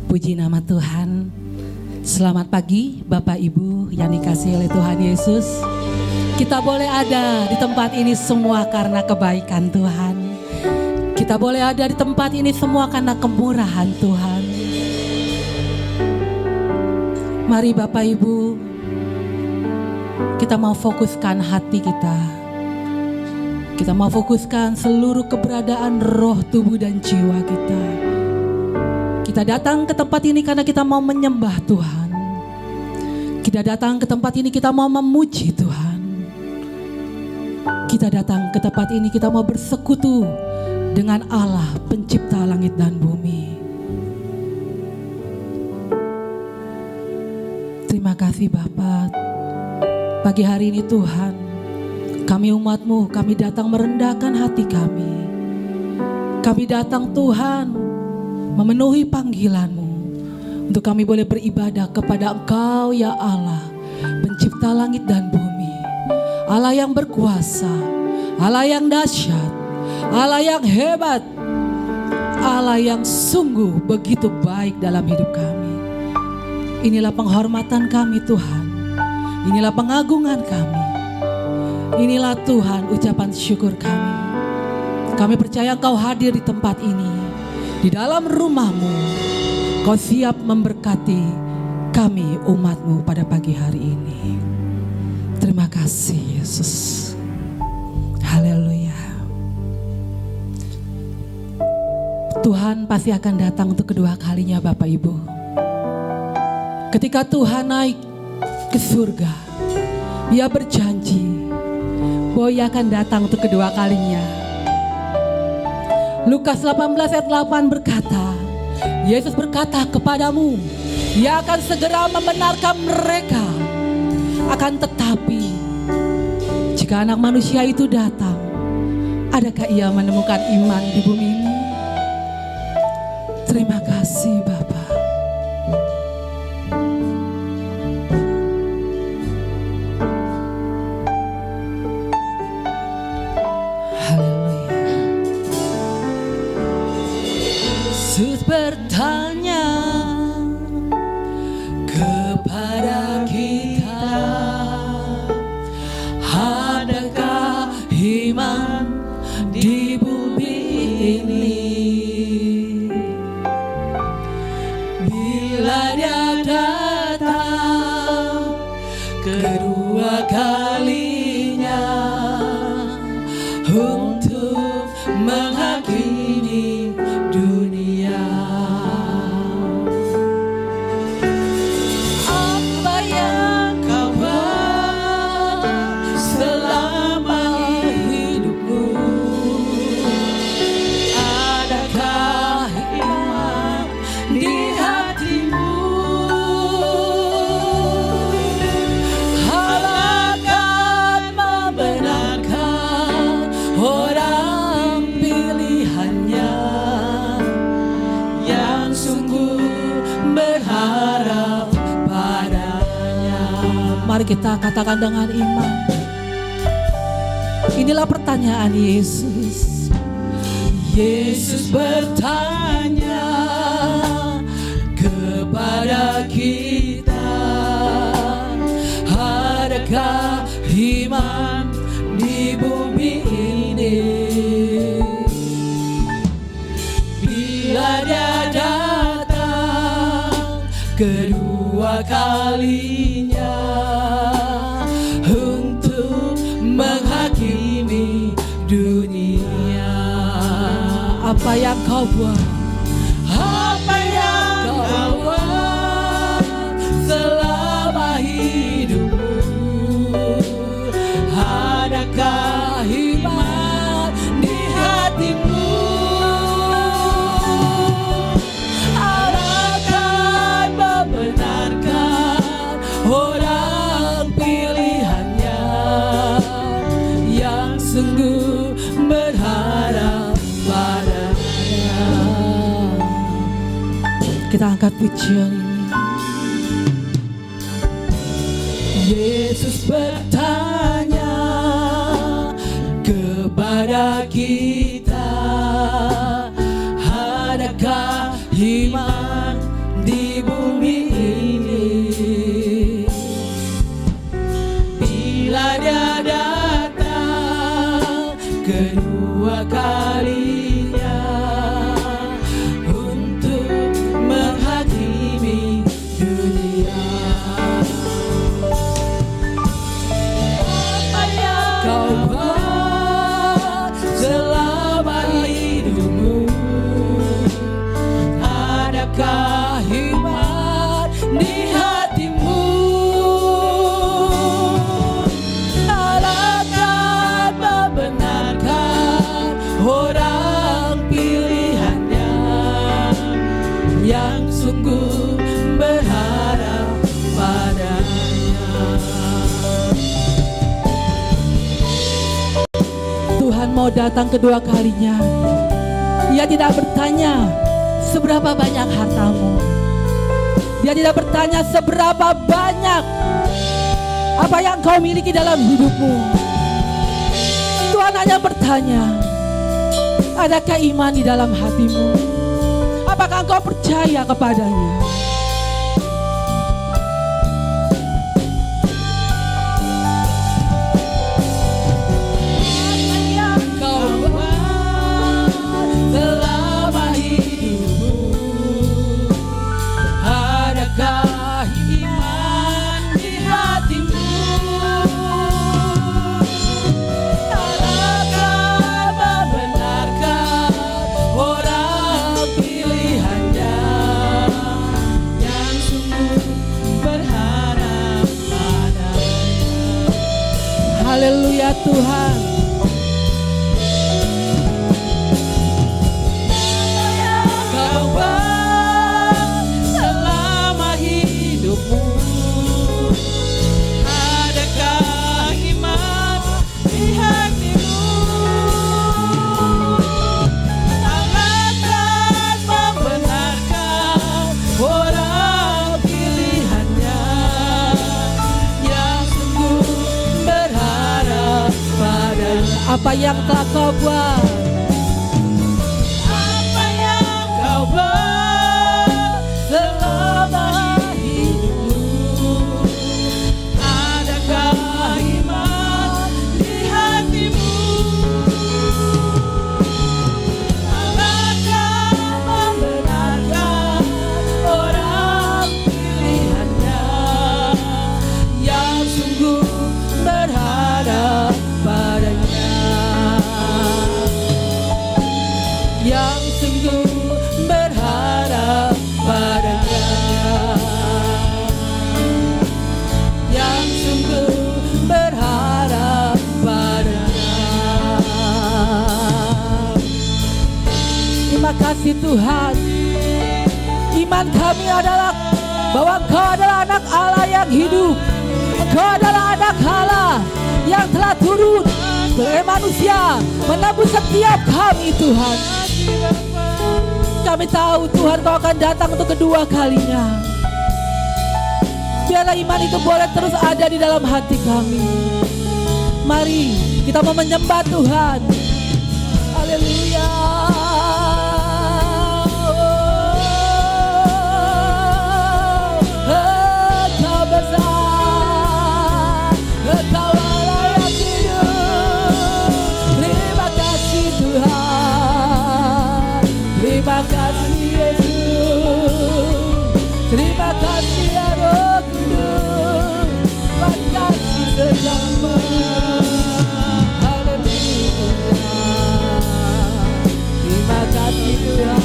Puji nama Tuhan. Selamat pagi Bapak Ibu yang dikasihi oleh Tuhan Yesus. Kita boleh ada di tempat ini semua karena kebaikan Tuhan. Kita boleh ada di tempat ini semua karena kemurahan Tuhan. Mari Bapak Ibu, kita mau fokuskan hati kita. Kita mau fokuskan seluruh keberadaan roh, tubuh dan jiwa kita. Kita datang ke tempat ini karena kita mau menyembah Tuhan. Kita datang ke tempat ini kita mau memuji Tuhan. Kita datang ke tempat ini kita mau bersekutu dengan Allah pencipta langit dan bumi. Terima kasih Bapa. Pagi hari ini Tuhan, kami umat-Mu, kami datang merendahkan hati kami. Kami datang Tuhan memenuhi panggilan-Mu untuk kami boleh beribadah kepada Engkau ya Allah, pencipta langit dan bumi. Allah yang berkuasa, Allah yang dahsyat, Allah yang hebat, Allah yang sungguh begitu baik dalam hidup kami. Inilah penghormatan kami Tuhan, inilah pengagungan kami, inilah Tuhan ucapan syukur kami. Kami percaya Engkau hadir di tempat ini. Di dalam rumah-Mu, Kau siap memberkati kami umat-Mu pada pagi hari ini. Terima kasih Yesus. Haleluya. Tuhan pasti akan datang untuk kedua kalinya Bapak Ibu. Ketika Tuhan naik ke surga, Ia berjanji bahwa Ia akan datang untuk kedua kalinya. Lukas 18 ayat 8 berkata, Yesus berkata kepadamu, Ia akan segera membenarkan mereka. Akan tetapi, jika anak manusia itu datang, adakah Ia menemukan iman di bumi ini? Terima kasih Bapa. Yesus bertanya kepada kita, adakah iman di bumi ini? Bila Dia datang kedua kalinya untuk menghakimi dunia. Mari kita katakan dengan iman. Inilah pertanyaan Yesus. Yesus bertanya kepada kita, adakah iman di bumi ini? Bila Dia datang kedua kalinya untuk menghakimi dunia. Apa yang kau buat? Apa yang kau buat selama hidupmu? Adakah iman di hatimu? Adakah membenarkan orang pilihannya yang sungguh berharap padanya? Kita angkat pujian ini. Yesus bertanya kepada kita, adakah iman Adakah iman di hatimu? Adakah membenarkan orang pilihannya yang sungguh berharap padanya? Tuhan mau datang kedua kalinya. Dia tidak bertanya seberapa banyak hartamu. Dia tidak bertanya seberapa banyak apa yang kau miliki dalam hidupmu. Tuhan hanya bertanya, adakah iman di dalam hatimu? Apakah engkau percaya kepadanya? Haleluya Tuhan. Kau selama hidupmu, adakah iman di hatimu? Alahkan membenarkan orang pilihannya yang sungguh berharap padanya. Apa yang telah kau buat? Apa yang kau buat selama hidupmu? Adakah iman di hatimu? Alahkah membenarkan orang pilihannya yang sungguh berharap padanya, yang sungguh berharap padanya, yang sungguh berharap padanya. Terima kasih Tuhan. Iman kami adalah bahwa Engkau adalah anak Allah yang hidup. Engkau adalah anak Allah yang telah turun sebagai manusia menebus setiap kami Tuhan. Kami tahu Tuhan Kau akan datang untuk kedua kalinya. Biarlah iman itu boleh terus ada di dalam hati kami. Mari kita mau menyembah Tuhan. Haleluya. Engkau besar, Engkau Allah yang hidup. Terima kasih Tuhan. Terima kasih Yesus. Terima kasih ya Roh Kudus. Terima kasih sejama. Haleluya. Terima kasih Tuhan.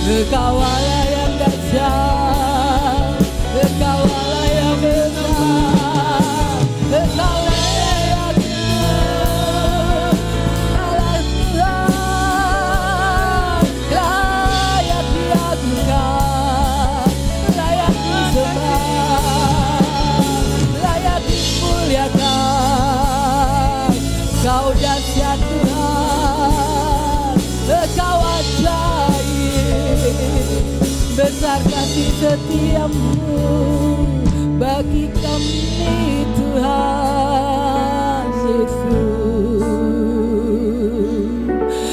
Engkau Allah yang dahsyat. Engkau Allah yang besar. Engkau Allah yang hidup. Allah Tuhan, layak diagungkan, layak disembah, layak dimuliakan. Kau dahsyat Tuhan, Engkau ajaib, besar kasih setiamu bagi kami Tuhan Yesus.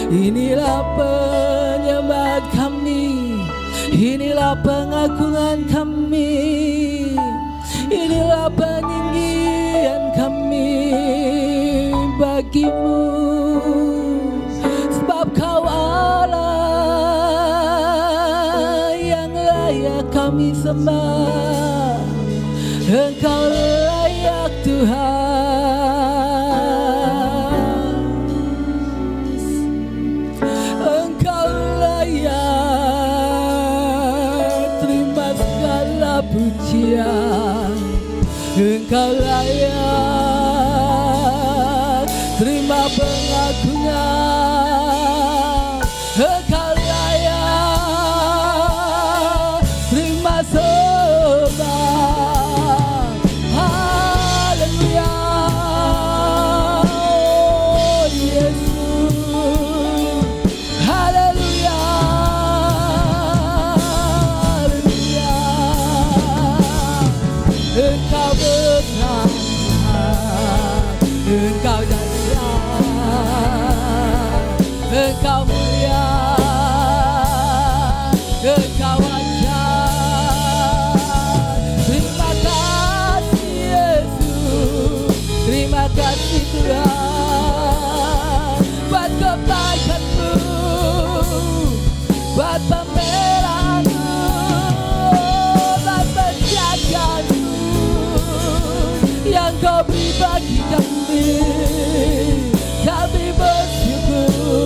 Inilah penyembahan kami, inilah pengagungan kami, inilah peninggian kami bagimu. Sebab Kau Allah yang layak kami sembah. Engkau layak Tuhan. Engkau layak terima pujian, Engkau layak terima pengagungan, Engkau layak terima sembah. Haleluya, oh Yesus, haleluya, haleluya. Engkau besar, Engkau dahsyat, Engkau mulia, Engkau ajaib. Terima kasih Yesus, terima kasih Tuhan, buat kebaikan-Mu, buat pembelaan-Mu, buat penjagaan-Mu yang Kau beri bagi kami. Kami bersyukur,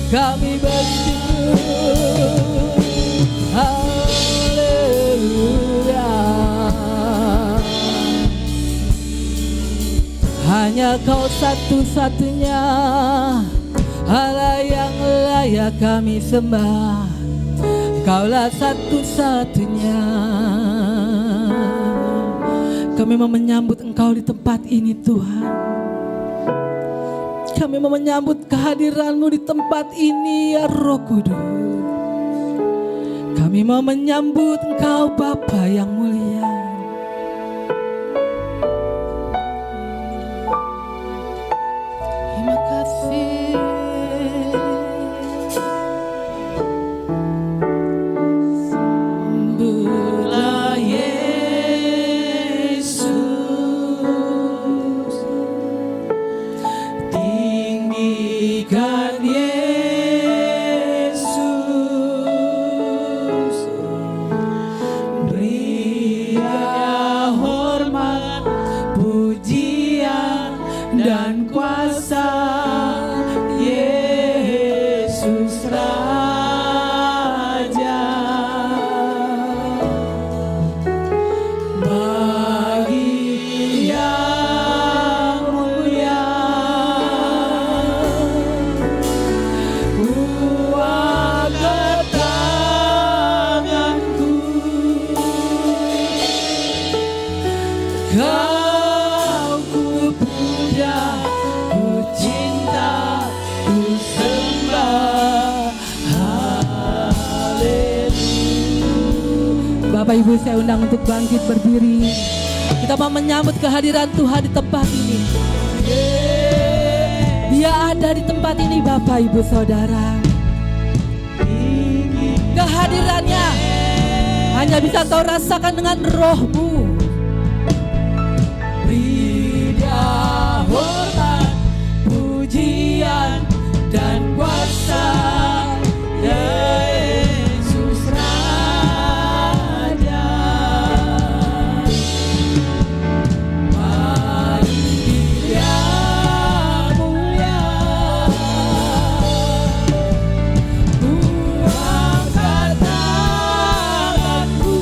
kami bersyukur. Haleluya. Hanya Kau satu-satunya Allah yang layak kami sembah. Kaulah satu-satunya. Kami mau menyambut Engkau di tempat ini Tuhan. Kami mau menyambut kehadiran-Mu di tempat ini ya Roh Kudus. Kami mau menyambut Engkau Bapa yang mulia. Terima kasih. Sembahlah Yesus, tinggikan Yesus, beri Dia hormat, pujian dan kuasa. Yesus Raja, bagi yang mulia, kuat tanganku, Kau ku puja, ku cinta, ku sembah. Haleluya. Bapak Ibu, saya undang untuk bangkit berdiri. Kita mau menyambut kehadiran Tuhan di tempat ini. Dia ada di tempat ini Bapak Ibu Saudara. Kehadirannya hanya bisa kau rasakan dengan roh-Mu. Beri Dia hormat, pujian dan kuasa. Yesus Raja, bagi Dia mulia, ku angkat tanganku,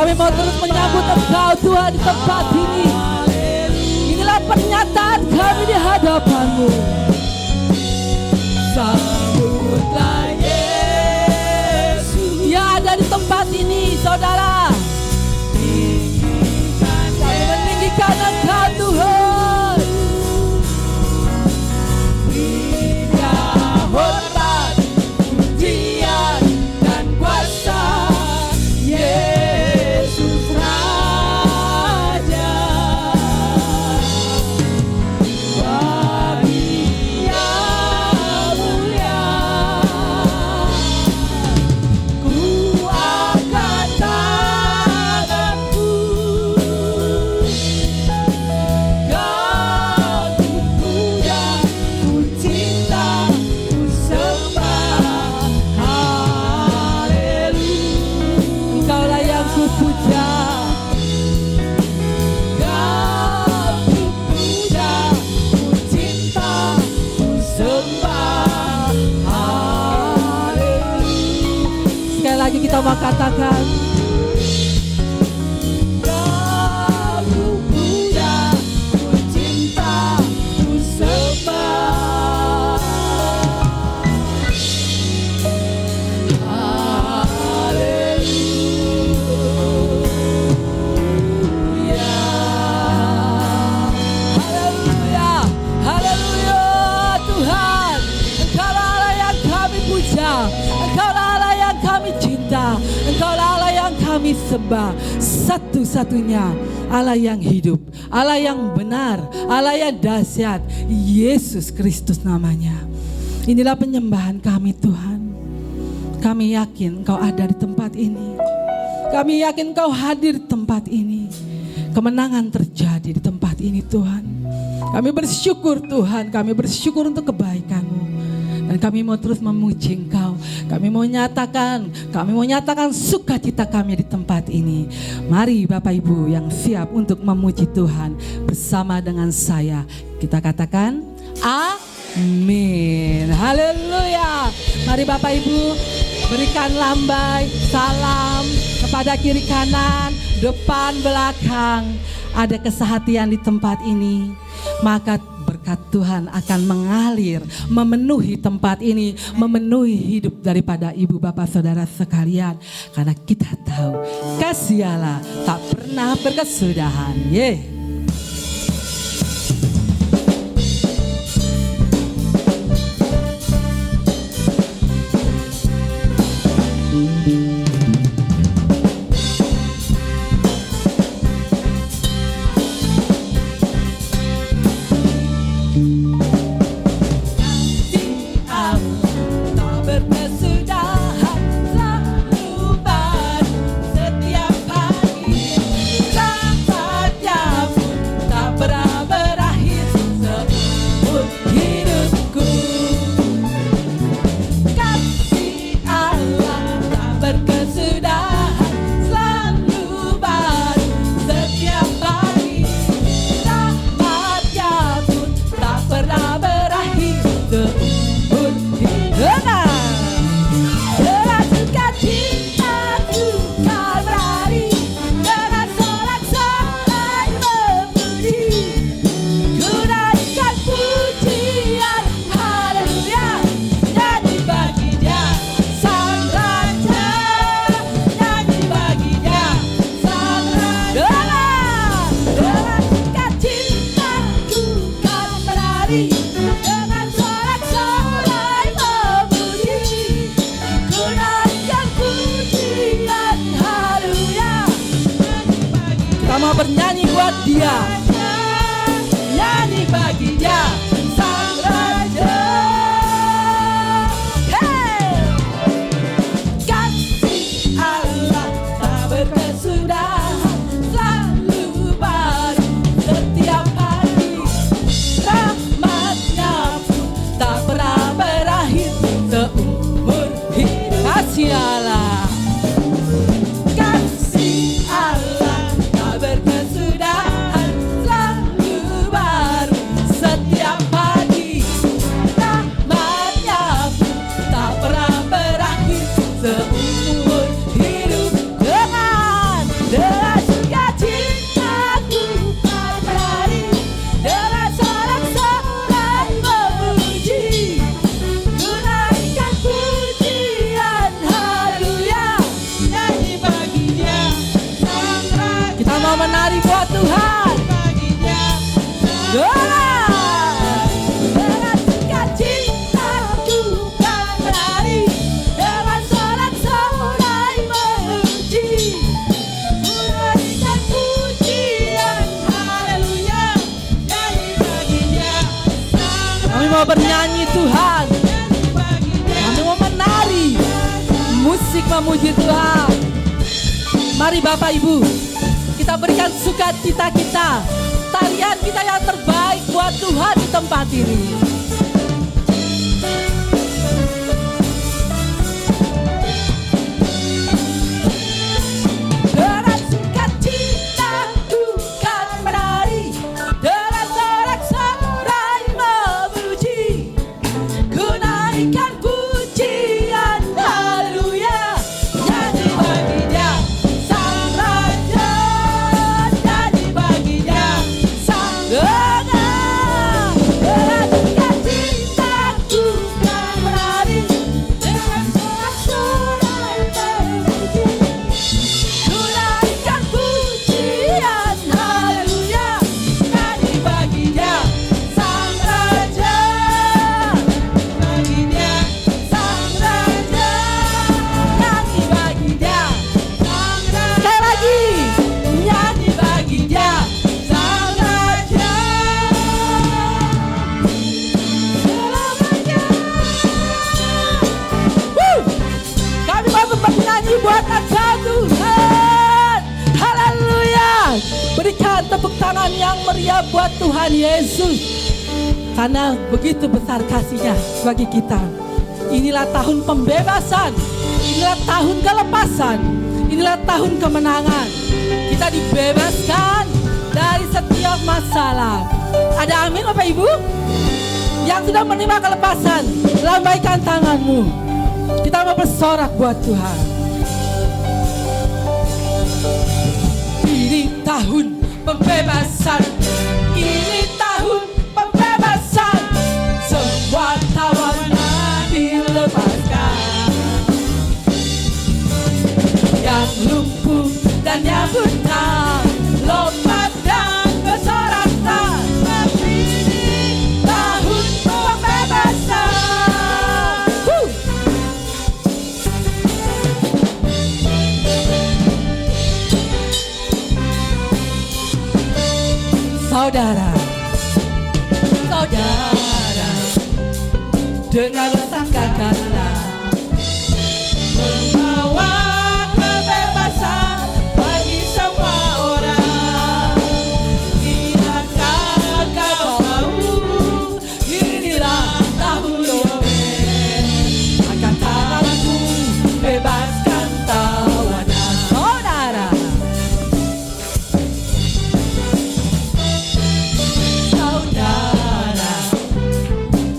Kami mau terus menyambut Engkau Tuhan di tempat ini. Inilah pernyataan kami di hadapan-Mu. Sambutlah Yesus yang ada di tempat ini, saudara. Kami meninggikan Engkau Tuhan. Hormat, pujian, dan kuasa Yesus Raja. Bagi yang mulia, ku angkat tanganku. Kau ku puja, ku cinta, ku sembah. Haleluya. Engkaulah yang ku puja. Kau ku puja, ku cinta, ku sembah. Haleluya. Sekali lagi kita mau katakan, kau ku puja, ku cinta, ku sembah. Haleluya. Haleluya. Haleluya Tuhan. Engkaulah Allah yang kami puja. Engkaulah Allah yang kami cinta. Engkaulah Allah yang kami sembah. Satu-satunya Allah yang hidup, Allah yang benar, Allah yang dahsyat, Yesus Kristus namanya. Inilah penyembahan kami Tuhan. Kami yakin Engkau ada di tempat ini. Kami yakin Engkau hadir di tempat ini. Kemenangan terjadi di tempat ini Tuhan. Kami bersyukur Tuhan, kami bersyukur untuk kebaikan-Mu. Dan kami mau terus memuji Engkau. Kami mau nyatakan sukacita kami di tempat ini. Mari Bapak Ibu yang siap untuk memuji Tuhan bersama dengan saya. Kita katakan amin. Haleluya. Mari Bapak Ibu berikan lambai salam kepada kiri kanan, depan belakang. Ada kesehatian di tempat ini, maka berkat Tuhan akan mengalir, memenuhi tempat ini, memenuhi hidup daripada ibu bapak saudara sekalian. Karena kita tahu kasih Allah tak pernah berkesudahan. Bernyanyi buat Dia, nyanyi bagi Dia, Sang Raja. Hey! Kasih Allah tak berkesudahan, selalu baru setiap hari. Rahmat-Nya pun tak pernah berakhir seumur hidup. Kasih Allah. Berkesudahan selalu baru setiap Dengan sukacita ku kan menari, dengan sorak-sorai memuji, menaikkan pujian haleluya, nyanyi bagi Dia. Kami mau bernyanyi Tuhan, kami mau menari musik memuji Tuhan. Mari Bapak Ibu, kita berikan sukacita kita, tarian kita yang terbaik buat Tuhan di tempat ini. Dengan sukacita ku kan menari, dengan sorak-sorai memuji, ku naikkan pujian haleluya, nyanyi bagi Dia sang raja, nyanyi bagi Dia sang dengan sukacita ku kan menari, dengan sorak-sorai memuji, ku naikkan pujian haleluya, nyanyi bagi Dia sang raja, bagi Dia sang raja, nyanyi bagi Dia sang raja. Sekali lagi, nyanyi bagi Dia sang raja. Selamanya. Kami mau bernyanyi buat Engkau Tuhan. Haleluya. Berikan tepuk tangan yang meriah buat Tuhan Yesus, karena begitu besar kasih-Nya bagi kita. Inilah tahun pembebasan, inilah tahun kelepasan, inilah tahun kemenangan. Kita dibebaskan dari setiap masalah. Ada amin Bapak Ibu? Yang sudah menerima kelepasan, lambaikan tanganmu. Kita mau bersorak buat Tuhan. Ini tahun pembebasan, ini tahun pembebasan. Semua tawanan dilepaskan, yang lumpuh dan yang buta lompat dan bersorak-sorak. Tapi ini tahun pembebasan. Saudara, saudara, dengarlah sangkakala membawa kebebasan bagi semua orang. Tidakkah kau tahu, inilah tahun Yobel, angkat tanganmu, bebaskan tawanan. Saudara, saudara,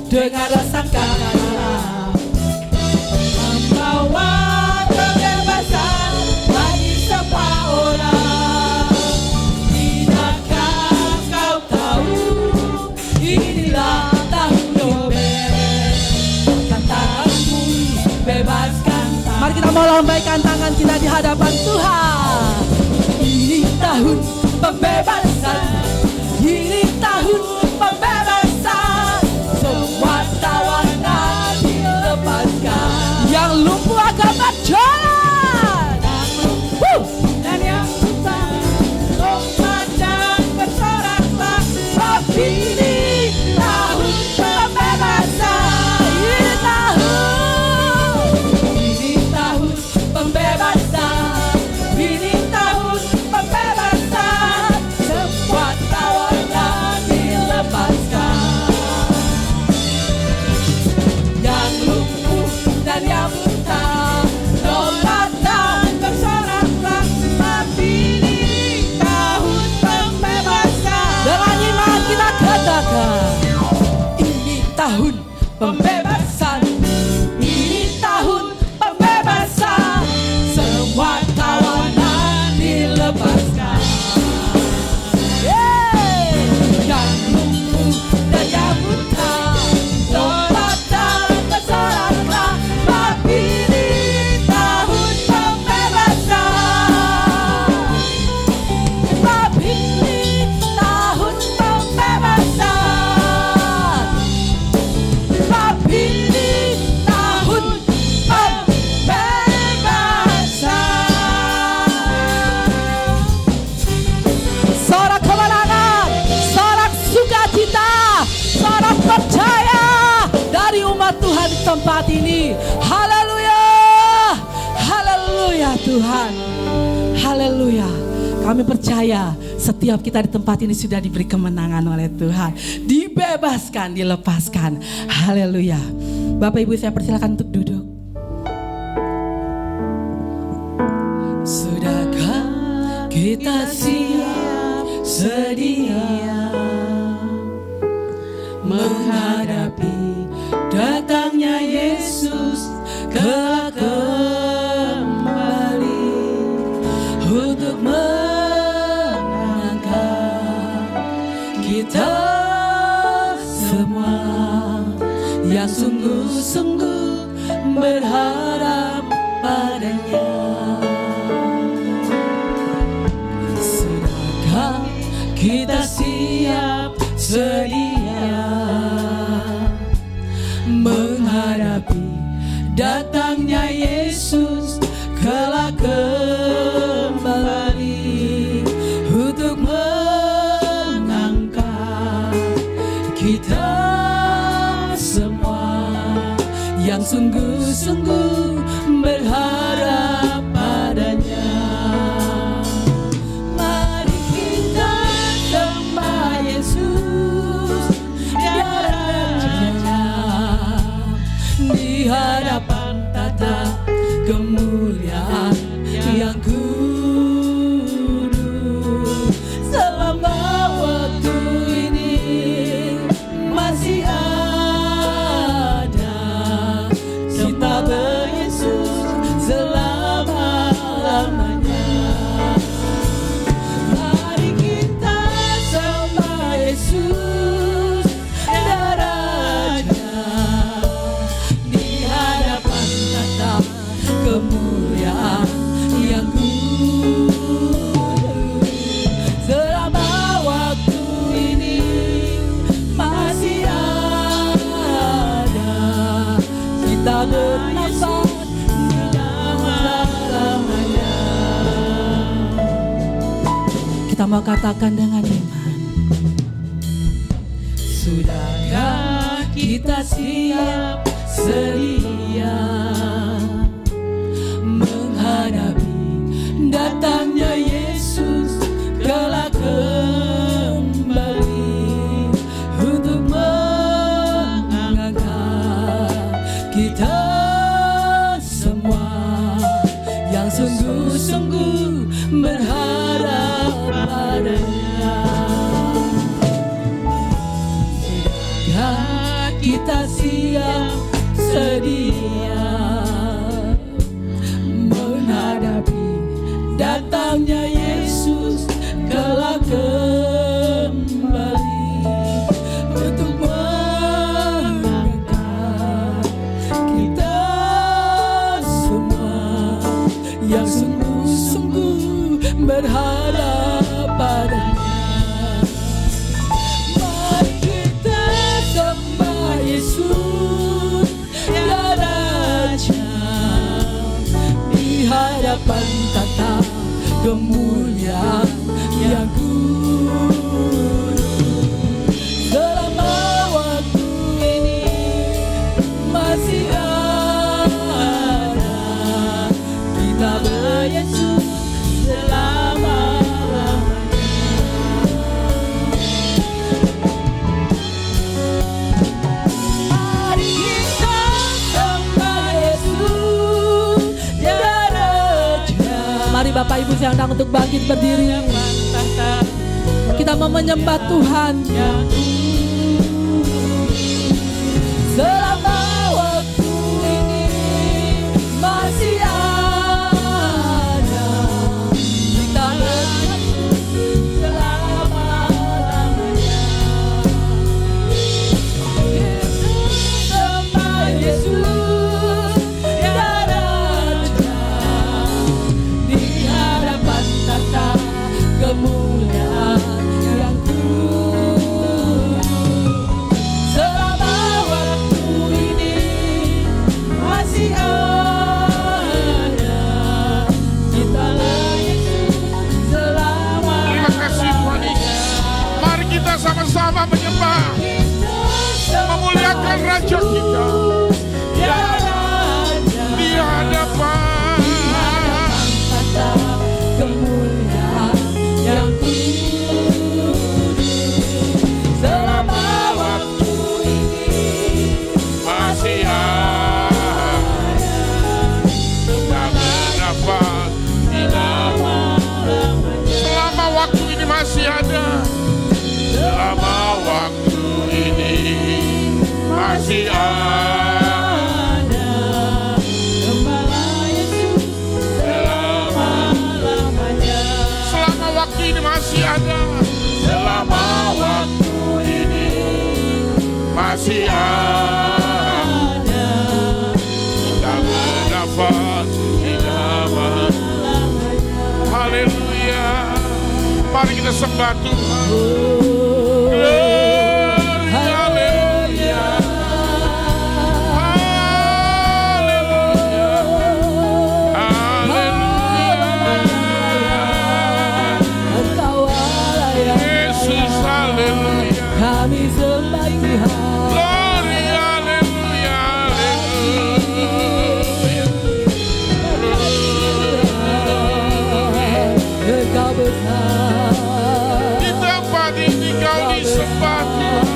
dengarlah sangkakala membawa kebebasan bagi semua orang. Tidakkah kau tahu, inilah tahun Yobel, angkat tanganmu, bebaskan tangan. Mari kita mau lambaikan tangan kita di hadapan Tuhan. Ini tahun pembebasan, ini tahun pembebasan. Semua tawanan dilepaskan, yang lumpuh akan berjalan, dan yang buta lompat dan bersorak-sorak. Tapi ini tahun pembebasan, ini tahun pembebasan, ini tahun pembebasan. Semua tawanan dilepaskan, yang lumpuh dan yang buta lompat dan bersorak-sorak. Tapi ini tahun pembebasan. Dengan iman kita katakan, ini tahun pembebasan, ini tahun pembebasan. Semua tawanan dilepaskan, yang lumpuh dan yang buta lompat dan bersorak-sorak. Tapi ini tahun pembebasan, tapi ini tahun pembebasan. tempat ini. Haleluya, haleluya Tuhan, haleluya. Kami percaya setiap kita di tempat ini sudah diberi kemenangan oleh Tuhan, dibebaskan, dilepaskan. Haleluya. Bapak Ibu, saya persilakan untuk duduk. Sudahkah kita siap sedia menghadapi datangnya Yesus kelak kembali untuk mengangkat kita semua yang sungguh-sungguh berharap padanya. Sudahkah kita siap sedia menghadapi datangnya Yesus kelak kembali untuk mengangkat kita semua yang sungguh-sungguh berharap padanya. Mari kita sembah Yesus di hadapan tata kemuliaan yang kudus. Selama waktu ini masih ada, kita berYesus selama-lamanya. Mari kita sembah Yesus darahnya di hadapan tata kemuliaan yang kudus. Selama waktu ini masih ada, kita bernafas selama-lamanya. Kita mau katakan dengan iman, sudahkah kita siap sedia menghadapi datangnya Yesus kelak kembali untuk mengangkat kita semua yang sungguh-sungguh berharap padanya. Sudahkah kita siap sedia menghadapi datangnya Yesus kelak kembali untuk mengangkat kita semua yang sungguh-sungguh berharap padanya. Mari kita sembah Yesus darahnya di hadapan tata kemuliaan yang kudus. Selama waktu ini masih ada, kita berYesus selama-lamanya. Mari kita sembah Yesus darahnya. Mari Bapak Ibu saya undang untuk bangkit berdiri. Kita mau menyembah Tuhan. Selama waktu ini masih ada, kita berYesus selama-lamanya. Yesus sembah Yesus darahnya di hadapan tata kemuliaan yang kudus. masih ada. Gembala Yesus selama-lamanya. Selama waktu ini masih ada. Selama waktu ini masih ada. Kita mendapat hidayah. Haleluya. Mari kita sembah Tuhan. Kami sembah Tuhan. Glory, haleluya, haleluya. Engkau besar. Di tempat ini kau disembah Tuhan.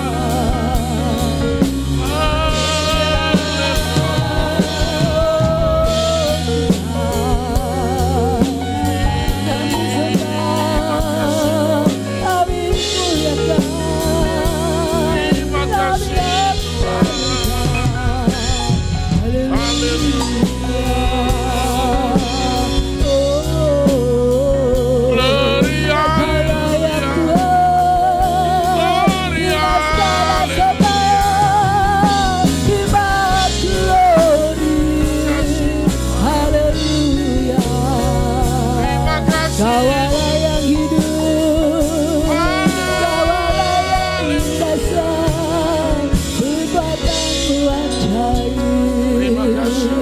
Kaulah yang hidup, kaulah yang kuasa, perbuatanmu ajaib. Terima kasih.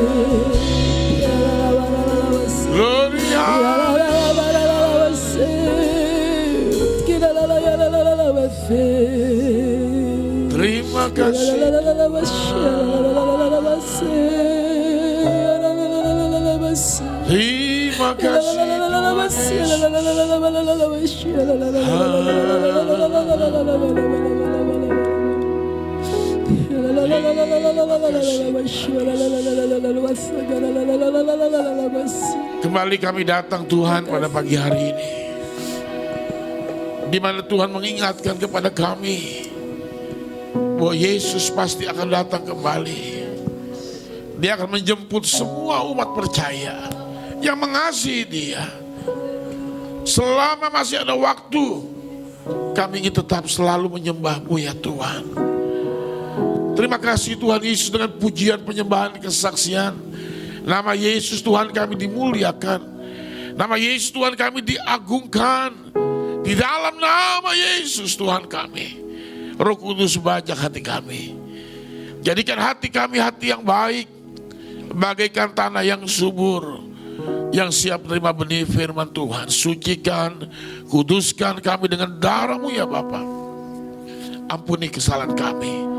Gloria. Terima kasih. Terima kasih. Kembali kami datang Tuhan pada pagi hari ini, di mana Tuhan mengingatkan kepada kami bahwa Yesus pasti akan datang kembali. Dia akan menjemput semua umat percaya yang mengasihi Dia. Selama masih ada waktu, kami ingin tetap selalu menyembah-Mu ya Tuhan. Terima kasih Tuhan Yesus, dengan pujian, penyembahan, kesaksian. Nama Yesus Tuhan kami dimuliakan. Nama Yesus Tuhan kami diagungkan. Di dalam nama Yesus Tuhan kami, Roh Kudus bajak hati kami. Jadikan hati kami hati yang baik, bagaikan tanah yang subur, yang siap menerima benih firman Tuhan. Sucikan, kuduskan kami dengan darah-Mu ya Bapa. Ampuni kesalahan kami.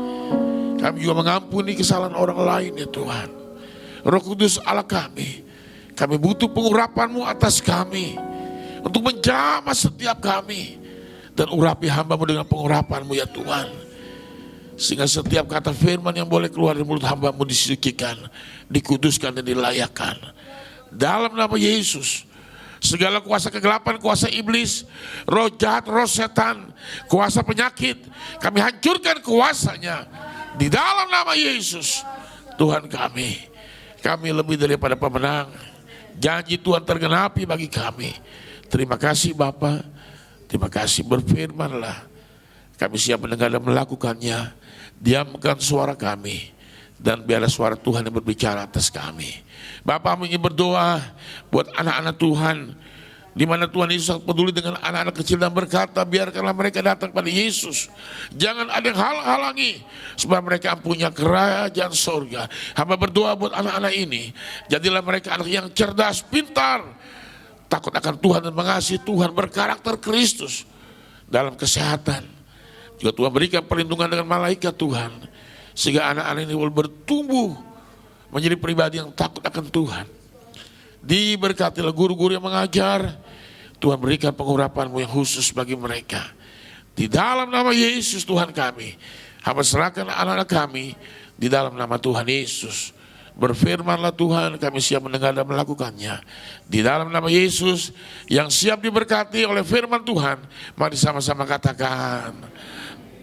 Kami juga mengampuni kesalahan orang lain ya Tuhan. Roh Kudus Allah kami butuh pengurapan-Mu atas kami, untuk menjamah setiap kami. Dan urapi hamba-Mu dengan pengurapan-Mu ya Tuhan, sehingga setiap kata firman yang boleh keluar dari mulut hamba-Mu disucikan, dikuduskan dan dilayakkan. Dalam nama Yesus, segala kuasa kegelapan, kuasa iblis, roh jahat, roh setan, kuasa penyakit, kami hancurkan kuasanya. Di dalam nama Yesus Tuhan kami lebih daripada pemenang. Janji Tuhan tergenapi bagi kami. Terima kasih Bapa. Terima kasih, berfirmanlah. Kami siap mendengar dan melakukannya. Diamkan suara kami, dan biarlah suara Tuhan yang berbicara atas kami. Bapa, ingin berdoa buat anak-anak Tuhan, di mana Tuhan Yesus sangat peduli dengan anak-anak kecil, dan berkata, biarkanlah mereka datang pada Yesus. Jangan ada yang halang-halangi, supaya mereka punya kerajaan sorga. Hamba berdoa buat anak-anak ini, jadilah mereka anak yang cerdas, pintar, takut akan Tuhan dan mengasihi Tuhan, berkarakter Kristus dalam kesehatan. Juga Tuhan berikan perlindungan dengan malaikat Tuhan, sehingga anak-anak ini boleh bertumbuh menjadi pribadi yang takut akan Tuhan. Diberkatilah guru-guru yang mengajar, Tuhan berikan pengurapan-Mu yang khusus bagi mereka. Di dalam nama Yesus Tuhan kami, hamba serahkan anak-anak kami di dalam nama Tuhan Yesus. Berfirmanlah Tuhan, kami siap mendengar dan melakukannya. Di dalam nama Yesus yang siap diberkati oleh firman Tuhan, mari sama-sama katakan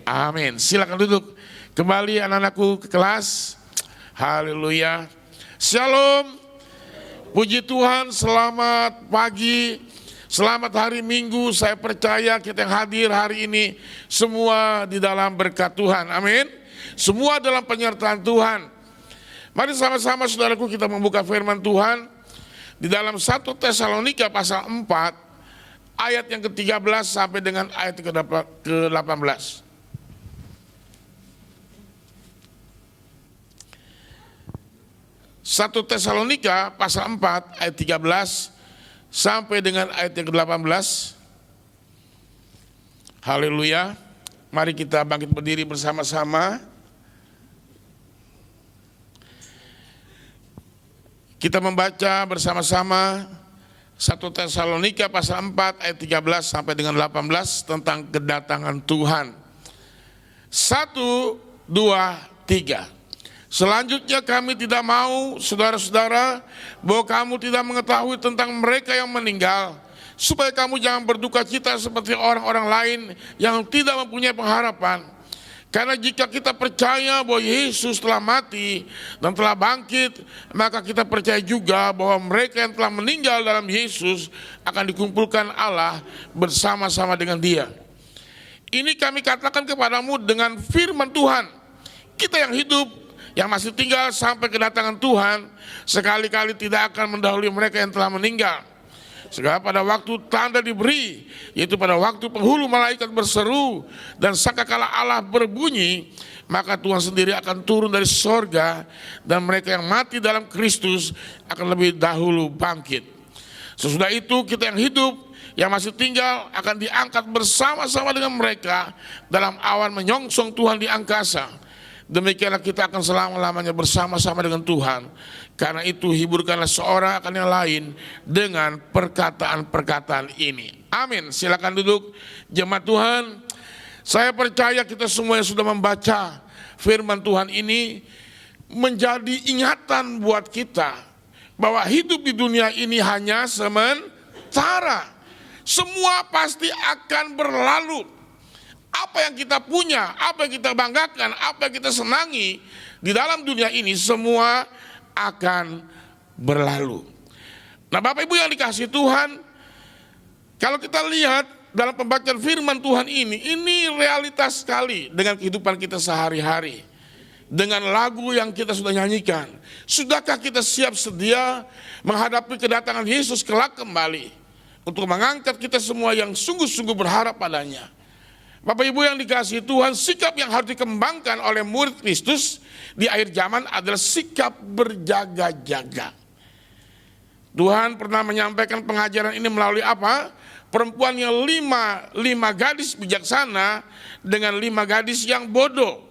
amin. Silakan duduk. Kembali anak-anakku ke kelas. Haleluya. Shalom. Puji Tuhan, selamat pagi. Selamat hari Minggu. Saya percaya kita yang hadir hari ini semua di dalam berkat Tuhan. Amin. Semua dalam penyertaan Tuhan. Mari sama-sama saudaraku kita membuka firman Tuhan di dalam 1 Tesalonika pasal 4 ayat yang ke-13 sampai dengan ayat ke-18. 1 Tesalonika pasal 4 ayat 13 sampai dengan ayat yang ke-18. Haleluya. Mari kita bangkit berdiri bersama-sama. Kita membaca bersama-sama 1 Tesalonika pasal 4 ayat 13 sampai dengan 18 tentang kedatangan Tuhan. 1, 2, 3. Selanjutnya kami tidak mau, saudara-saudara, bahwa kamu tidak mengetahui tentang mereka yang meninggal, supaya kamu jangan berduka cita seperti orang-orang lain yang tidak mempunyai pengharapan. Karena jika kita percaya bahwa Yesus telah mati dan telah bangkit, maka kita percaya juga bahwa mereka yang telah meninggal dalam Yesus akan dikumpulkan Allah bersama-sama dengan Dia. Ini kami katakan kepadamu dengan firman Tuhan. Kita yang hidup, yang masih tinggal sampai kedatangan Tuhan, sekali-kali tidak akan mendahului mereka yang telah meninggal. Segala pada waktu tanda diberi, yaitu pada waktu penghulu malaikat berseru dan sangkakala Allah berbunyi, maka Tuhan sendiri akan turun dari sorga dan mereka yang mati dalam Kristus akan lebih dahulu bangkit. Sesudah itu kita yang hidup, yang masih tinggal akan diangkat bersama-sama dengan mereka dalam awan menyongsong Tuhan di angkasa. Demikianlah kita akan selama-lamanya bersama-sama dengan Tuhan. Karena itu hiburkanlah seorang akan yang lain dengan perkataan-perkataan ini. Amin. Silakan duduk jemaat Tuhan. Saya percaya kita semua yang sudah membaca firman Tuhan ini menjadi ingatan buat kita bahwa hidup di dunia ini hanya sementara. Semua pasti akan berlalu. Apa yang kita punya, apa yang kita banggakan, apa yang kita senangi di dalam dunia ini semua akan berlalu. Nah, Bapak Ibu yang dikasihi Tuhan, kalau kita lihat dalam pembacaan firman Tuhan ini realitas sekali dengan kehidupan kita sehari-hari. Dengan lagu yang kita sudah nyanyikan. Sudahkah kita siap sedia menghadapi kedatangan Yesus kelak kembali untuk mengangkat kita semua yang sungguh-sungguh berharap padanya. Bapak Ibu yang dikasihi Tuhan, sikap yang harus dikembangkan oleh murid Kristus di akhir zaman adalah sikap berjaga-jaga. Tuhan pernah menyampaikan pengajaran ini melalui apa? Perempuan yang lima gadis bijaksana dengan 5 gadis yang bodoh.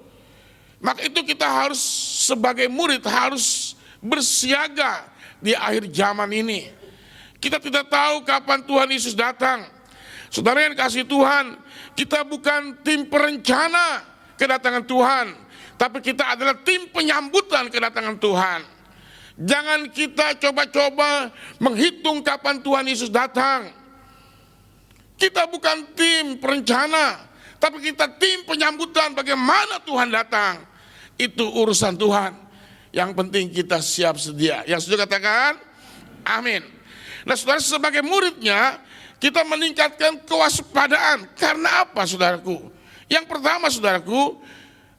Maka itu kita harus sebagai murid harus bersiaga di akhir zaman ini. Kita tidak tahu kapan Tuhan Yesus datang. Saudara yang dikasihi Tuhan, kita bukan tim perencana kedatangan Tuhan, tapi kita adalah tim penyambutan kedatangan Tuhan. Jangan kita coba-coba menghitung kapan Tuhan Yesus datang. Kita bukan tim perencana, tapi kita tim penyambutan bagaimana Tuhan datang. Itu urusan Tuhan. Yang penting kita siap sedia. Yang sudah katakan, amin. Nah, saudara, sebagai muridnya, kita meningkatkan kewaspadaan. Karena apa, saudaraku? Yang pertama, saudaraku,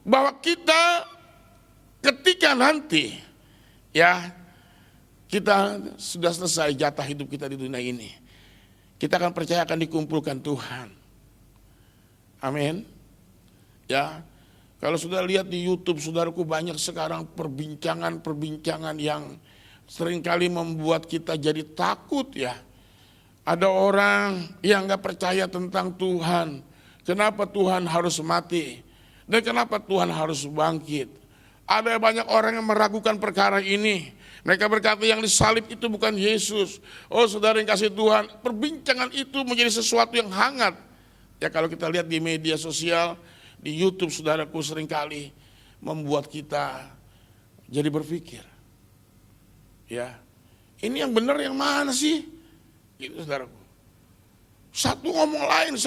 bahwa kita ketika nanti ya kita sudah selesai jatah hidup kita di dunia ini, kita akan percaya akan dikumpulkan Tuhan. Amin. Ya, kalau sudah lihat di YouTube, saudaraku, banyak sekarang perbincangan yang seringkali membuat kita jadi takut ya. Ada orang yang gak percaya tentang Tuhan. Kenapa Tuhan harus mati? Dan kenapa Tuhan harus bangkit? Ada banyak orang yang meragukan perkara ini. Mereka berkata yang disalib itu bukan Yesus. Oh, saudara yang kasih Tuhan, perbincangan itu menjadi sesuatu yang hangat. Ya, kalau kita lihat di media sosial, di YouTube, saudaraku, seringkali membuat kita jadi berpikir. Ya, ini yang benar yang mana sih? Gitu, saudaraku. Satu ngomong lain.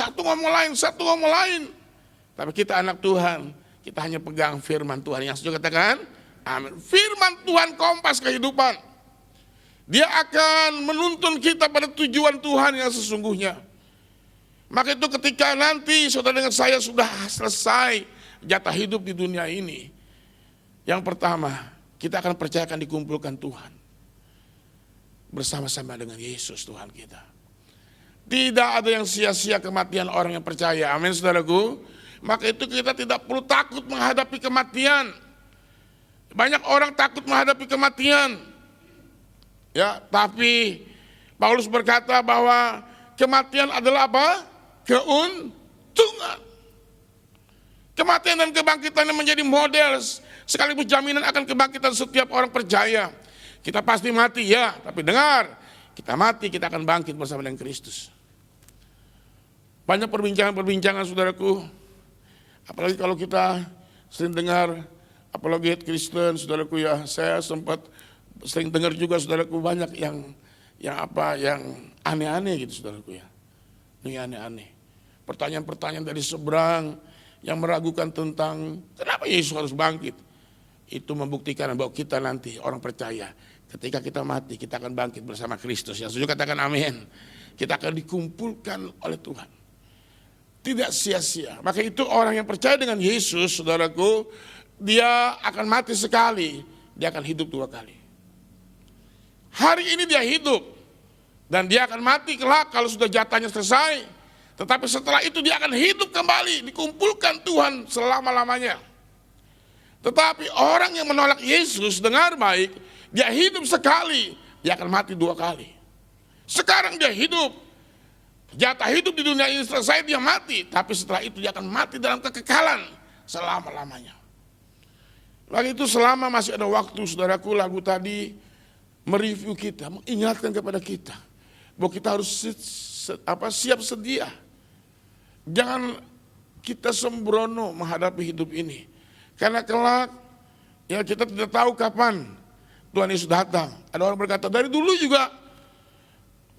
Tapi kita anak Tuhan, kita hanya pegang firman Tuhan. Yang setuju katakan, amin. Firman Tuhan kompas kehidupan. Dia akan menuntun kita pada tujuan Tuhan yang sesungguhnya. Maka itu ketika nanti saudara dengan saya sudah selesai jatah hidup di dunia ini, yang pertama kita akan percayakan dikumpulkan Tuhan bersama-sama dengan Yesus Tuhan kita. Tidak ada yang sia-sia kematian orang yang percaya. Amin saudaraku. Maka itu kita tidak perlu takut menghadapi kematian. Banyak orang takut menghadapi kematian. Ya, tapi Paulus berkata bahwa kematian adalah apa? Keuntungan. Kematian dan kebangkitan yang menjadi model sekaligus jaminan akan kebangkitan setiap orang percaya. Kita pasti mati ya, tapi dengar, kita mati kita akan bangkit bersama dengan Kristus. Banyak perbincangan-perbincangan saudaraku, apalagi kalau kita sering dengar apologet Kristen saudaraku ya, saya sempat sering dengar juga saudaraku banyak yang aneh-aneh gitu saudaraku ya. Ini aneh-aneh. Pertanyaan-pertanyaan dari seberang yang meragukan tentang kenapa Yesus harus bangkit. Itu membuktikan bahwa kita nanti orang percaya ketika kita mati kita akan bangkit bersama Kristus. Yang setuju katakan amin. Kita akan dikumpulkan oleh Tuhan. Tidak sia-sia. Maka itu orang yang percaya dengan Yesus, saudaraku, dia akan mati sekali, dia akan hidup 2 kali. Hari ini dia hidup, dan dia akan mati kelak kalau sudah jatahnya selesai. Tetapi setelah itu dia akan hidup kembali, dikumpulkan Tuhan selama-lamanya. Tetapi orang yang menolak Yesus, dengar baik, dia hidup sekali, dia akan mati 2 kali. Sekarang dia hidup. Jatah hidup di dunia ini selesai dia mati, tapi setelah itu dia akan mati dalam kekekalan selama-lamanya. Lagi itu selama masih ada waktu saudaraku, lagu tadi mereview kita, mengingatkan kepada kita bahwa kita harus siap sedia. Jangan kita sembrono menghadapi hidup ini. Karena kelak ya kita tidak tahu kapan Tuhan Yesus datang. Ada orang berkata dari dulu juga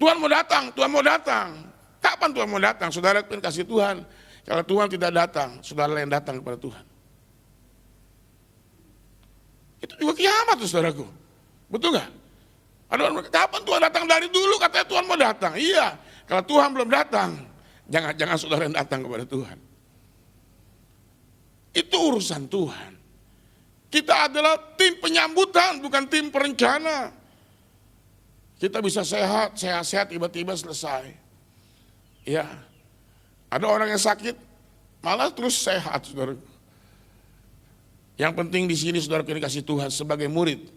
Tuhan mau datang, Tuhan mau datang. Kapan Tuhan mau datang? Saudara kasih Tuhan. Kalau Tuhan tidak datang, saudara yang datang kepada Tuhan. Itu juga kiamat tuh saudaraku. Betul gak? Ada orang berkata, kapan Tuhan datang? Dari dulu katanya Tuhan mau datang. Iya, kalau Tuhan belum datang, jangan saudara yang datang kepada Tuhan. Itu urusan Tuhan. Kita adalah tim penyambutan, bukan tim perencana. Kita bisa sehat, tiba-tiba selesai. Ya, ada orang yang sakit, malah terus sehat, saudara. Yang penting di sini, saudara, kita kasih Tuhan sebagai murid.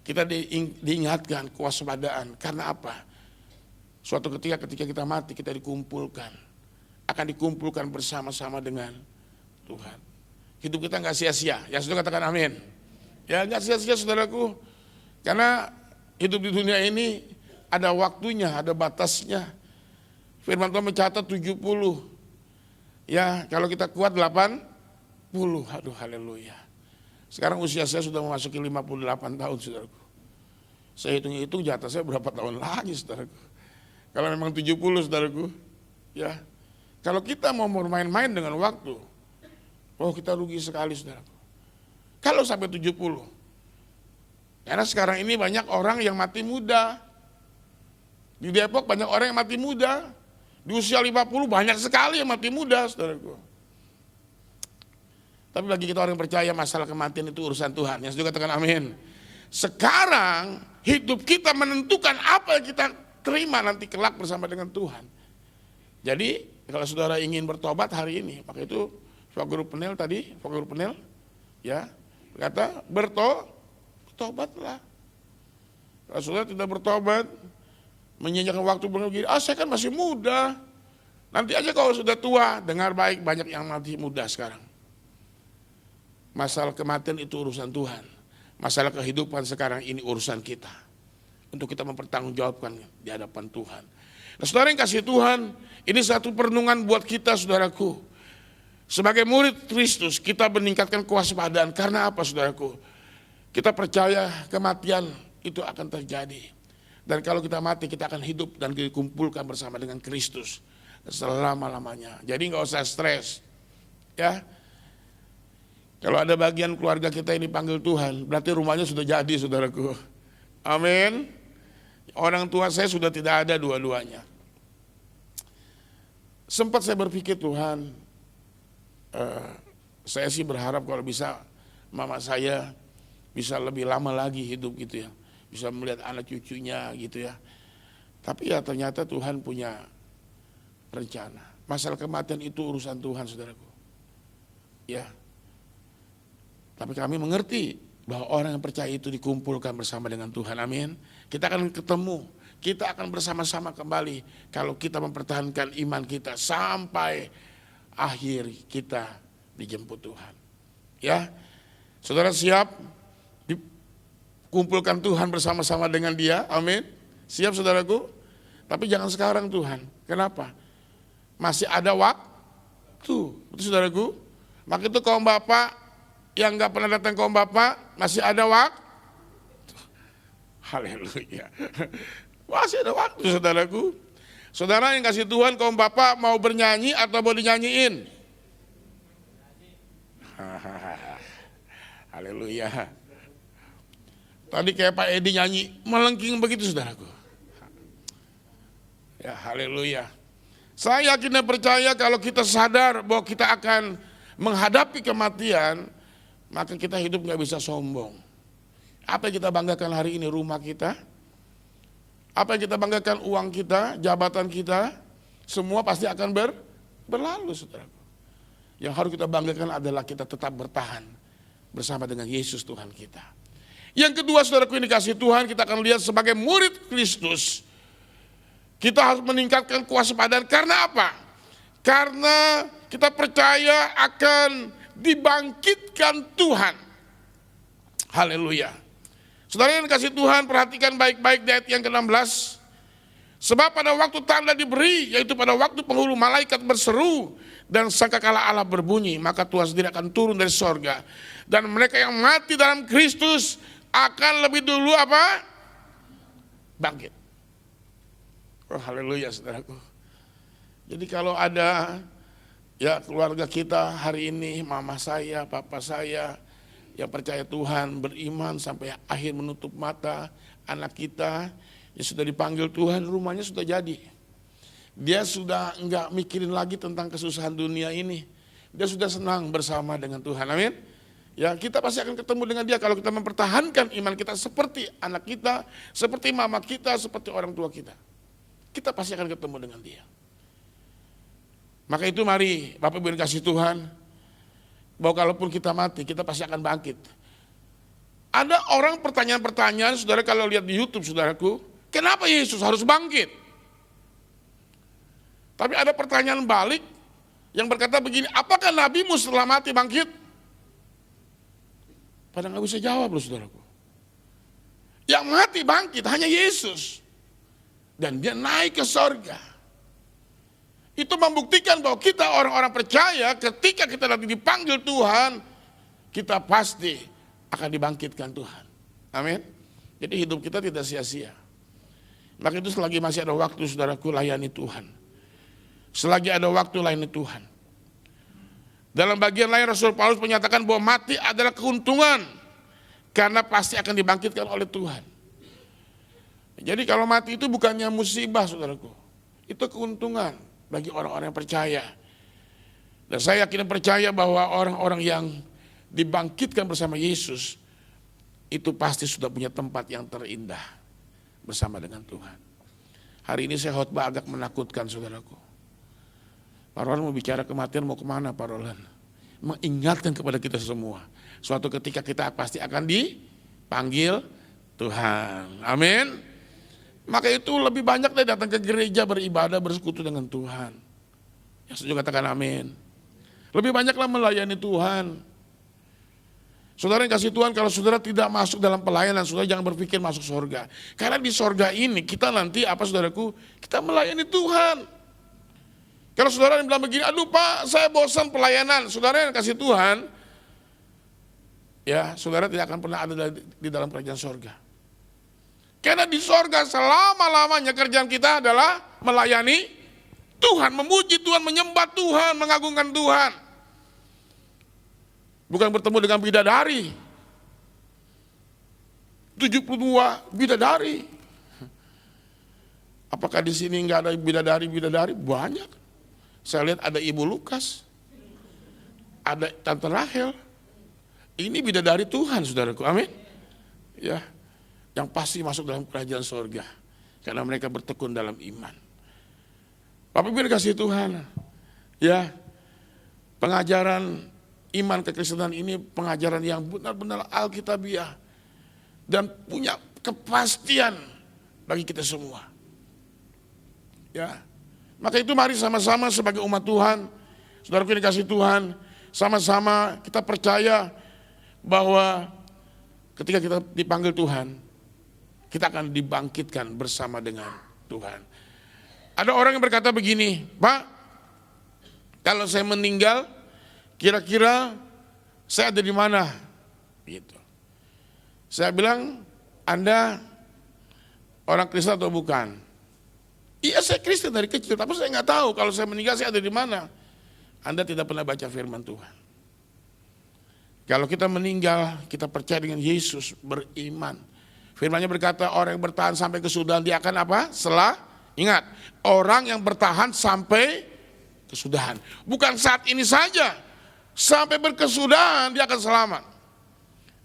Kita diingatkan kewaspadaan. Karena apa? Suatu ketika kita mati, kita dikumpulkan. Akan dikumpulkan bersama-sama dengan Tuhan. Hidup kita nggak sia-sia. Ya, saudara katakan amin. Ya, nggak sia-sia, saudaraku. Karena hidup di dunia ini ada waktunya, ada batasnya. Firman Tuhan mencatat 70. Ya, kalau kita kuat 80. Aduh, haleluya. Sekarang usia saya sudah memasuki 58 tahun, saudaraku. Saya hitung-hitung jatah saya berapa tahun lagi, saudaraku. Kalau memang 70, saudaraku. Ya. Kalau kita mau bermain-main dengan waktu, kita rugi sekali, saudaraku. Kalau sampai 70. Karena sekarang ini banyak orang yang mati muda. Di Depok banyak orang yang mati muda. Di usia 50 banyak sekali yang mati muda, saudaraku. Tapi bagi kita orang yang percaya masalah kematian itu urusan Tuhan. Yang juga katakan amin. Sekarang hidup kita menentukan apa yang kita terima nanti kelak bersama dengan Tuhan. Jadi kalau saudara ingin bertobat hari ini, maka itu Pak Guru Penel tadi, Pak Guru Penel, ya berkata bertobatlah. Kalau saudara tidak bertobat, menyanyikan waktu begini, saya kan masih muda. Nanti aja kalau sudah tua, dengar baik, banyak yang mati muda sekarang. Masalah kematian itu urusan Tuhan. Masalah kehidupan sekarang ini urusan kita. Untuk kita mempertanggungjawabkan di hadapan Tuhan. Nah, saudara yang kasih Tuhan, ini satu perenungan buat kita, saudaraku. Sebagai murid Kristus, kita meningkatkan kewaspadaan. Karena apa, saudaraku? Kita percaya kematian itu akan terjadi. Dan kalau kita mati, kita akan hidup dan dikumpulkan bersama dengan Kristus selama-lamanya. Jadi nggak usah stres, ya. Kalau ada bagian keluarga kita yang dipanggil Tuhan, berarti rumahnya sudah jadi, saudaraku. Amin. Orang tua saya sudah tidak ada dua-duanya. Sempat saya berpikir, Tuhan, saya sih berharap kalau bisa mama saya bisa lebih lama lagi hidup gitu ya. Bisa melihat anak cucunya gitu ya. Tapi ya ternyata Tuhan punya rencana. Masalah kematian itu urusan Tuhan, saudaraku. Ya. Tapi kami mengerti bahwa orang yang percaya itu dikumpulkan bersama dengan Tuhan. Amin. Kita akan ketemu, kita akan bersama-sama kembali kalau kita mempertahankan iman kita sampai akhir kita dijemput Tuhan. Ya, saudara siap dikumpulkan Tuhan bersama-sama dengan Dia? Amin. Siap, saudaraku? Tapi jangan sekarang, Tuhan. Kenapa? Masih ada waktu. Betul, saudaraku? Maka itu kaum bapak yang gak pernah datang kaum bapak, masih ada waktu. Haleluya. Masih ada waktu, saudaraku. Saudara yang kasih Tuhan, kaum bapak mau bernyanyi atau mau dinyanyiin? Haleluya. Tadi kayak Pak Edi nyanyi, melengking begitu, saudaraku. Ya, haleluya. Saya yakin dan percaya kalau kita sadar bahwa kita akan menghadapi kematian, maka kita hidup gak bisa sombong. Apa yang kita banggakan hari ini? Rumah kita. Apa yang kita banggakan? Uang kita, jabatan kita. Semua pasti akan berlalu, saudaraku. Yang harus kita banggakan adalah kita tetap bertahan bersama dengan Yesus Tuhan kita. Yang kedua, saudaraku, ini kasih Tuhan, kita akan lihat sebagai murid Kristus. Kita harus meningkatkan kewaspadaan. Karena apa? Karena kita percaya akan dibangkitkan Tuhan. Haleluya. Saudara yang kasih Tuhan, perhatikan baik-baik di ayat yang ke-16. Sebab pada waktu tanda diberi, yaitu pada waktu penghulu malaikat berseru dan sangkakala Allah berbunyi, maka Tuhan sendiri akan turun dari sorga. Dan mereka yang mati dalam Kristus akan lebih dulu apa? Bangkit. Oh, haleluya, saudaraku. Jadi kalau ada ya keluarga kita hari ini, mama saya, papa saya yang percaya Tuhan, beriman sampai akhir menutup mata, anak kita yang sudah dipanggil Tuhan, rumahnya sudah jadi. Dia sudah enggak mikirin lagi tentang kesusahan dunia ini. Dia sudah senang bersama dengan Tuhan. Amin. Ya, kita pasti akan ketemu dengan Dia kalau kita mempertahankan iman kita seperti anak kita, seperti mama kita, seperti orang tua kita. Kita pasti akan ketemu dengan Dia. Maka itu mari Bapak Ibu yang kasih Tuhan, bahwa kalaupun kita mati, kita pasti akan bangkit. Ada orang pertanyaan-pertanyaan, saudara, kalau lihat di YouTube, saudaraku, kenapa Yesus harus bangkit? Tapi ada pertanyaan balik yang berkata begini, apakah nabimu setelah mati bangkit? Padahal nggak bisa jawab loh, saudaraku. Yang mati bangkit hanya Yesus. Dan Dia naik ke sorga. Itu membuktikan bahwa kita orang-orang percaya ketika kita nanti dipanggil Tuhan, kita pasti akan dibangkitkan Tuhan. Amin. Jadi hidup kita tidak sia-sia. Maka itu selagi masih ada waktu, saudaraku, layani Tuhan. Selagi ada waktu, layani Tuhan. Dalam bagian lain Rasul Paulus menyatakan bahwa mati adalah keuntungan, karena pasti akan dibangkitkan oleh Tuhan. Jadi kalau mati itu bukannya musibah, saudaraku. Itu keuntungan bagi orang-orang yang percaya. Dan saya yakin dan percaya bahwa orang-orang yang dibangkitkan bersama Yesus itu pasti sudah punya tempat yang terindah bersama dengan Tuhan. Hari ini saya khotbah agak menakutkan, saudaraku. Pak Roland mau bicara kematian, mau kemana Pak Roland? Mengingatkan kepada kita semua, suatu ketika kita pasti akan dipanggil Tuhan. Amin. Maka itu lebih banyak deh datang ke gereja, beribadah, bersekutu dengan Tuhan. Yang setuju katakan amin. Lebih banyaklah melayani Tuhan. Saudara yang kasih Tuhan, kalau saudara tidak masuk dalam pelayanan, saudara jangan berpikir masuk surga. Karena di surga ini kita nanti apa, saudaraku? Kita melayani Tuhan. Kalau saudara yang bilang begini, aduh Pak, saya bosan pelayanan. Saudara yang kasih Tuhan, ya saudara tidak akan pernah ada di dalam kerajaan surga. Karena di sorga selama-lamanya kerjaan kita adalah melayani Tuhan, memuji Tuhan, menyembah Tuhan, mengagungkan Tuhan. Bukan bertemu dengan bidadari. 72 bidadari. Apakah di sini nggak ada bidadari? Banyak. Saya lihat ada Ibu Lukas, ada Tante Rahel. Ini bidadari Tuhan, saudaraku. Amin. Ya, yang pasti masuk dalam kerajaan sorga karena mereka bertekun dalam iman. Bapak Ibu dikasih Tuhan, ya, pengajaran iman kekristenan ini pengajaran yang benar-benar alkitabiah dan punya kepastian bagi kita semua. Ya, maka itu mari sama-sama sebagai umat Tuhan, saudaraku yang dikasih Tuhan, sama-sama kita percaya bahwa ketika kita dipanggil Tuhan, kita akan dibangkitkan bersama dengan Tuhan. Ada orang yang berkata begini, Pak, kalau saya meninggal, kira-kira saya ada di mana? Gitu. Saya bilang, Anda orang Kristen atau bukan? Iya, saya Kristen dari kecil, tapi saya nggak tahu kalau saya meninggal saya ada di mana. Anda tidak pernah baca firman Tuhan. Kalau kita meninggal, kita percaya dengan Yesus, beriman. Firman-Nya berkata orang yang bertahan sampai kesudahan dia akan apa? Ingat, orang yang bertahan sampai kesudahan. Bukan saat ini saja, sampai berkesudahan dia akan selamat.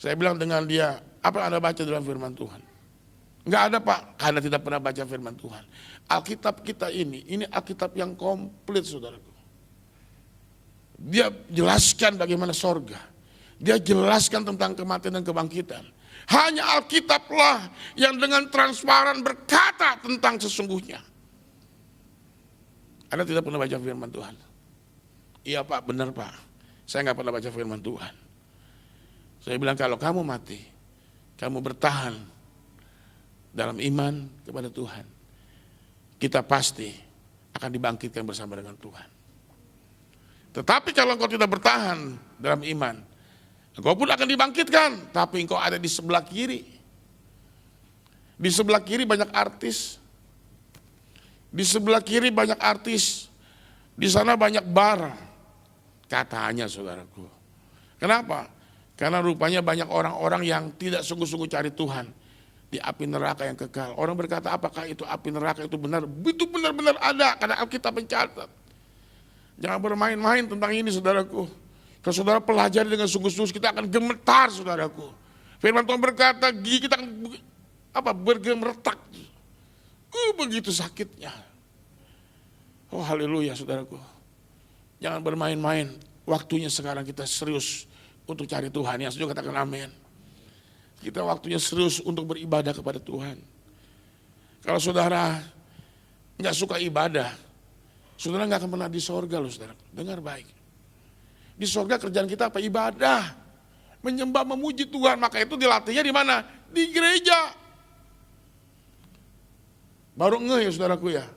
Saya bilang dengan dia, apa yang Anda baca dalam firman Tuhan? Enggak ada, Pak, karena tidak pernah baca firman Tuhan. Alkitab kita ini Alkitab yang komplit, saudaraku. Dia jelaskan bagaimana sorga. Dia jelaskan tentang kematian dan kebangkitan. Hanya Alkitablah yang dengan transparan berkata tentang sesungguhnya. Anda tidak pernah baca firman Tuhan? Iya, Pak, benar, Pak. Saya nggak pernah baca firman Tuhan. Saya bilang kalau kamu mati, kamu bertahan dalam iman kepada Tuhan, kita pasti akan dibangkitkan bersama dengan Tuhan. Tetapi kalau engkau tidak bertahan dalam iman, engkau pun akan dibangkitkan, tapi engkau ada di sebelah kiri. Di sebelah kiri banyak artis. Di sebelah kiri banyak artis. Di sana banyak bar. Katanya, saudaraku. Kenapa? Karena rupanya banyak orang-orang yang tidak sungguh-sungguh cari Tuhan di api neraka yang kekal. Orang berkata, apakah itu api neraka itu benar? Itu benar-benar ada, karena Alkitab mencatat. Jangan bermain-main tentang ini, saudaraku. Kalau saudara pelajari dengan sungguh-sungguh, kita akan gemetar, saudaraku. Firman Tuhan berkata, gigi kita akan bergemeretak. Begitu sakitnya. Oh, haleluya, saudaraku. Jangan bermain-main. Waktunya sekarang kita serius untuk cari Tuhan. Yang setuju katakan amin. Kita waktunya serius untuk beribadah kepada Tuhan. Kalau saudara nggak suka ibadah, saudara nggak akan pernah di sorga loh, saudara. Dengar baik. Di sorga kerjaan kita apa? Ibadah. Menyembah, memuji Tuhan. Maka itu dilatihnya di mana? Di gereja. Baru ngeh ya, saudaraku ya.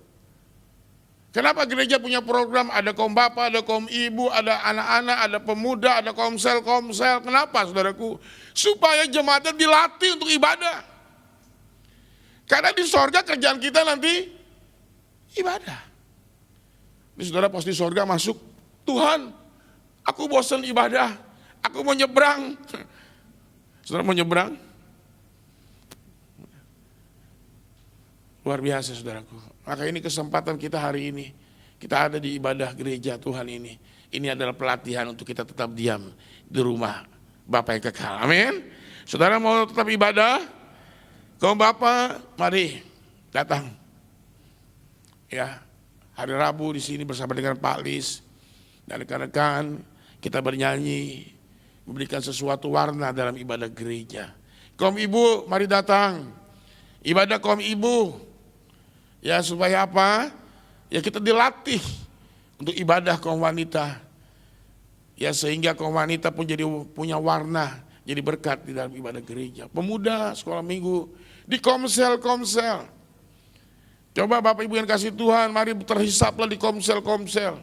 Kenapa gereja punya program? Ada kaum bapak, ada kaum ibu, ada anak-anak, ada pemuda, ada komsel-komsel. Kenapa, saudaraku? Supaya jemaatnya dilatih untuk ibadah. Karena di sorga kerjaan kita nanti ibadah. Ini saudara pas di sorga masuk, Tuhan, aku bosan ibadah, aku mau nyebrang. Saudara mau nyebrang? Luar biasa, saudaraku. Maka ini kesempatan kita hari ini. Kita ada di ibadah gereja Tuhan ini. Ini adalah pelatihan untuk kita tetap diam di rumah Bapa yang kekal. Amin. Saudara mau tetap ibadah? Kaum Bapa, mari datang. Ya, hari Rabu di sini bersama dengan Pak Lis dan rekan-rekan kita bernyanyi, memberikan sesuatu warna dalam ibadah gereja. Kaum ibu, mari datang. Ibadah kaum ibu. Ya, supaya apa? Ya, kita dilatih untuk ibadah kaum wanita. Ya, sehingga kaum wanita pun jadi punya warna, jadi berkat di dalam ibadah gereja. Pemuda, sekolah minggu, di komsel-komsel. Coba Bapak Ibu yang kasih Tuhan, mari terhisaplah di komsel-komsel.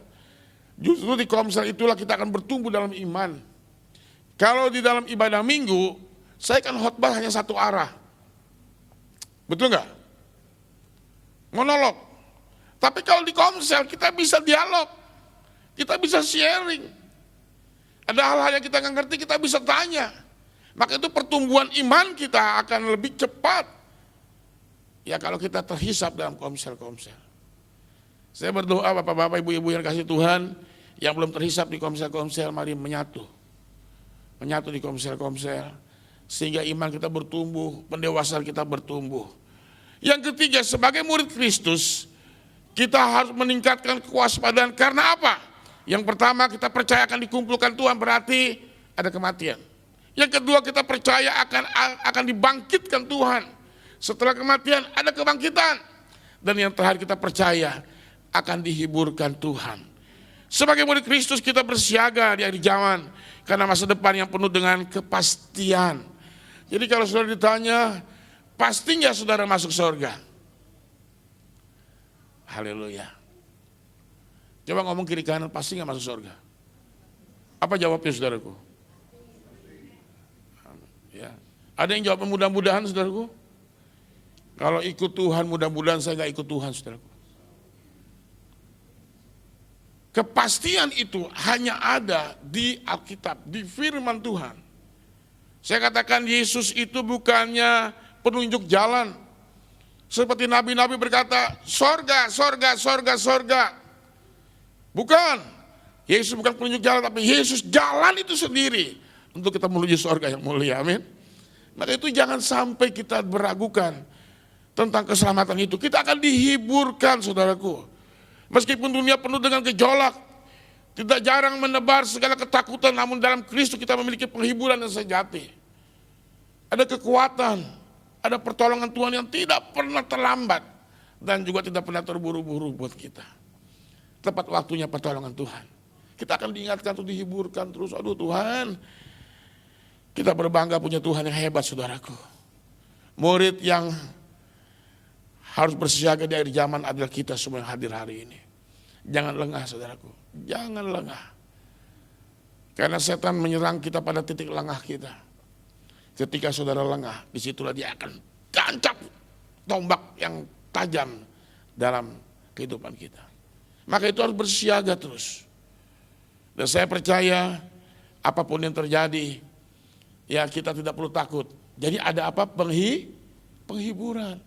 Justru di komsel itulah kita akan bertumbuh dalam iman. Kalau di dalam ibadah minggu, saya kan khotbah hanya satu arah. Betul nggak? Monolog. Tapi kalau di komsel kita bisa dialog, kita bisa sharing. Ada hal-hal yang kita nggak ngerti, kita bisa tanya. Maka itu pertumbuhan iman kita akan lebih cepat. Ya kalau kita terhisap dalam komsel-komsel. Saya berdoa bapak-bapak, ibu-ibu yang kasih Tuhan, yang belum terhisap di komsel-komsel, mari menyatu. Menyatu di komsel-komsel, sehingga iman kita bertumbuh, pendewasaan kita bertumbuh. Yang ketiga, sebagai murid Kristus, kita harus meningkatkan kewaspadaan. Karena apa? Yang pertama, kita percaya akan dikumpulkan Tuhan, berarti ada kematian. Yang kedua, kita percaya akan dibangkitkan Tuhan. Setelah kematian ada kebangkitan. Dan yang terakhir, kita percaya akan dihiburkan Tuhan. Sebagai murid Kristus kita bersiaga di akhir zaman. Karena masa depan yang penuh dengan kepastian. Jadi kalau saudara ditanya, pasti nggak saudara masuk surga? Haleluya. Coba ngomong kiri kanan, pasti nggak masuk surga? Apa jawabnya saudaraku? Ya. Ada yang jawab mudah-mudahan saudaraku? Kalau ikut Tuhan, mudah-mudahan saya nggak ikut Tuhan saudaraku. Kepastian itu hanya ada di Alkitab, di firman Tuhan. Saya katakan Yesus itu bukannya penunjuk jalan. Seperti nabi-nabi berkata, sorga, sorga, sorga, sorga. Bukan. Yesus bukan penunjuk jalan, tapi Yesus jalan itu sendiri. Untuk kita menuju sorga yang mulia, amin. Maka itu jangan sampai kita beragukan tentang keselamatan itu. Kita akan dihiburkan saudaraku. Meskipun dunia penuh dengan gejolak, tidak jarang menebar segala ketakutan, namun dalam Kristus kita memiliki penghiburan yang sejati. Ada kekuatan, ada pertolongan Tuhan yang tidak pernah terlambat dan juga tidak pernah terburu-buru buat kita. Tepat waktunya pertolongan Tuhan. Kita akan diingatkan untuk dihiburkan terus. Aduh Tuhan, kita berbangga punya Tuhan yang hebat saudaraku. Murid yang harus bersiaga di akhir zaman adalah kita semua yang hadir hari ini. Jangan lengah saudaraku, jangan lengah. Karena setan menyerang kita pada titik lengah kita. Ketika saudara lengah, disitulah dia akan tancap tombak yang tajam dalam kehidupan kita. Maka itu harus bersiaga terus. Dan saya percaya apapun yang terjadi, ya kita tidak perlu takut. Jadi ada apa? Penghiburan.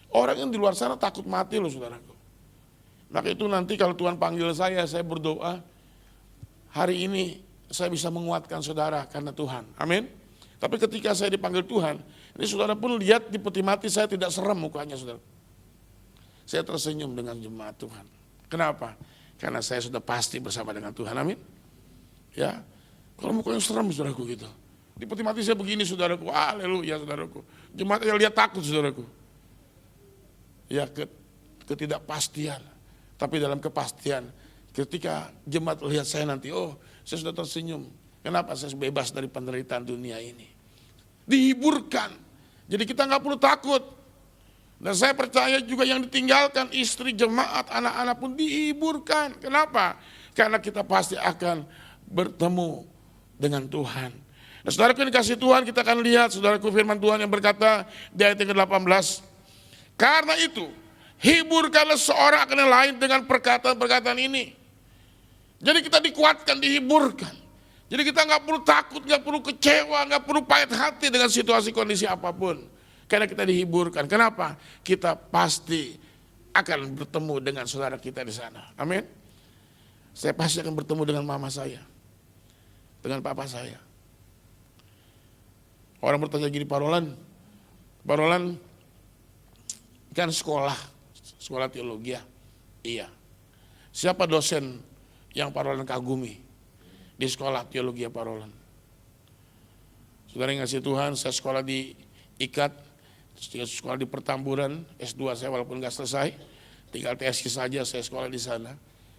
Orang yang di luar sana takut mati loh saudaraku. Maka itu nanti kalau Tuhan panggil saya berdoa, hari ini saya bisa menguatkan saudara karena Tuhan. Amin. Tapi ketika saya dipanggil Tuhan, ini saudara pun lihat di peti mati saya tidak serem mukanya saudara. Saya tersenyum dengan jemaat Tuhan. Kenapa? Karena saya sudah pasti bersama dengan Tuhan. Amin. Ya, kalau mukanya serem saudaraku gitu. Di peti mati saya begini saudaraku, haleluya saudaraku. Jemaat yang lihat takut saudaraku. Ya ketidakpastian. Tapi dalam kepastian, ketika jemaat lihat saya nanti, oh saya sudah tersenyum. Kenapa? Saya bebas dari penderitaan dunia ini. Dihiburkan. Jadi kita nggak perlu takut. Dan saya percaya juga yang ditinggalkan istri, jemaat, anak-anak pun dihiburkan. Kenapa? Karena kita pasti akan bertemu dengan Tuhan. Nah, saudaraku yang dikasih Tuhan, kita akan lihat saudaraku firman Tuhan yang berkata di ayat yang ke-18. Karena itu, hiburkanlah seorang akan yang lain dengan perkataan-perkataan ini. Jadi kita dikuatkan, dihiburkan. Jadi kita nggak perlu takut, nggak perlu kecewa, nggak perlu pahit hati dengan situasi kondisi apapun. Karena kita dihiburkan. Kenapa? Kita pasti akan bertemu dengan saudara kita di sana. Amin. Saya pasti akan bertemu dengan mama saya, dengan papa saya. Orang bertanya gini, Pak Roland kan sekolah teologi ya? Iya. Siapa dosen yang Pak Roland kagumi di sekolah teologi Pak Roland? Saudara yang ngasih Tuhan, saya sekolah di IKAT, sekolah di Pertamburan, S2 saya walaupun nggak selesai, tinggal TSK saja saya sekolah di sana.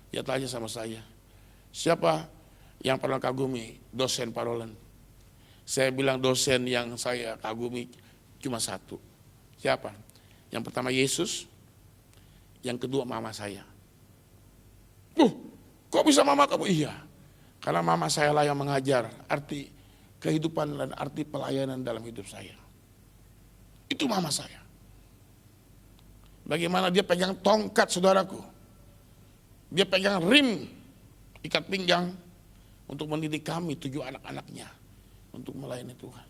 Ya tanya sama saya, siapa yang pernah kagumi dosen Pak Roland? Saya bilang dosen yang saya kagumi cuma satu. Siapa? Yang pertama Yesus, yang kedua mama saya. Kok bisa mama kamu? Iya, karena mama saya lah yang mengajar arti kehidupan dan arti pelayanan dalam hidup saya. Itu mama saya. Bagaimana dia pegang tongkat saudaraku. Dia pegang rim, ikat pinggang, untuk mendidik kami 7 anak-anaknya untuk melayani Tuhan.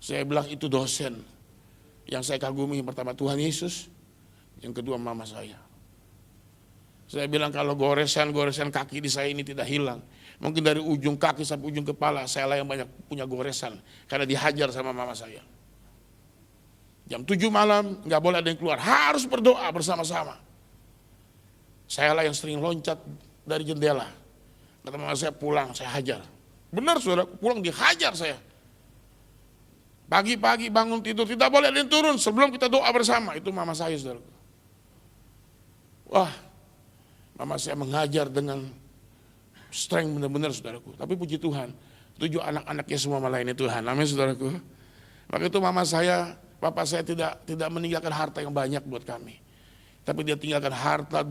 Saya bilang itu dosen yang saya kagumi, yang pertama Tuhan Yesus, yang kedua mama saya. Saya bilang kalau goresan kaki di saya ini tidak hilang, mungkin dari ujung kaki sampai ujung kepala saya lah yang banyak punya goresan karena dihajar sama mama saya. Jam 7 malam nggak boleh ada yang keluar, harus berdoa bersama-sama. Saya lah yang sering loncat dari jendela. Kata mama saya, pulang saya hajar. Benar saudara, pulang dihajar saya. Pagi-pagi bangun tidur tidak boleh ada yang turun sebelum kita doa bersama. Itu mama saya saudara. Wah, mama saya mengajar dengan strength benar-benar saudaraku. Tapi puji Tuhan, 7 anak-anaknya semua melayani Tuhan. Amin saudaraku. Maka itu mama saya, papa saya tidak meninggalkan harta yang banyak buat kami. Tapi dia tinggalkan harta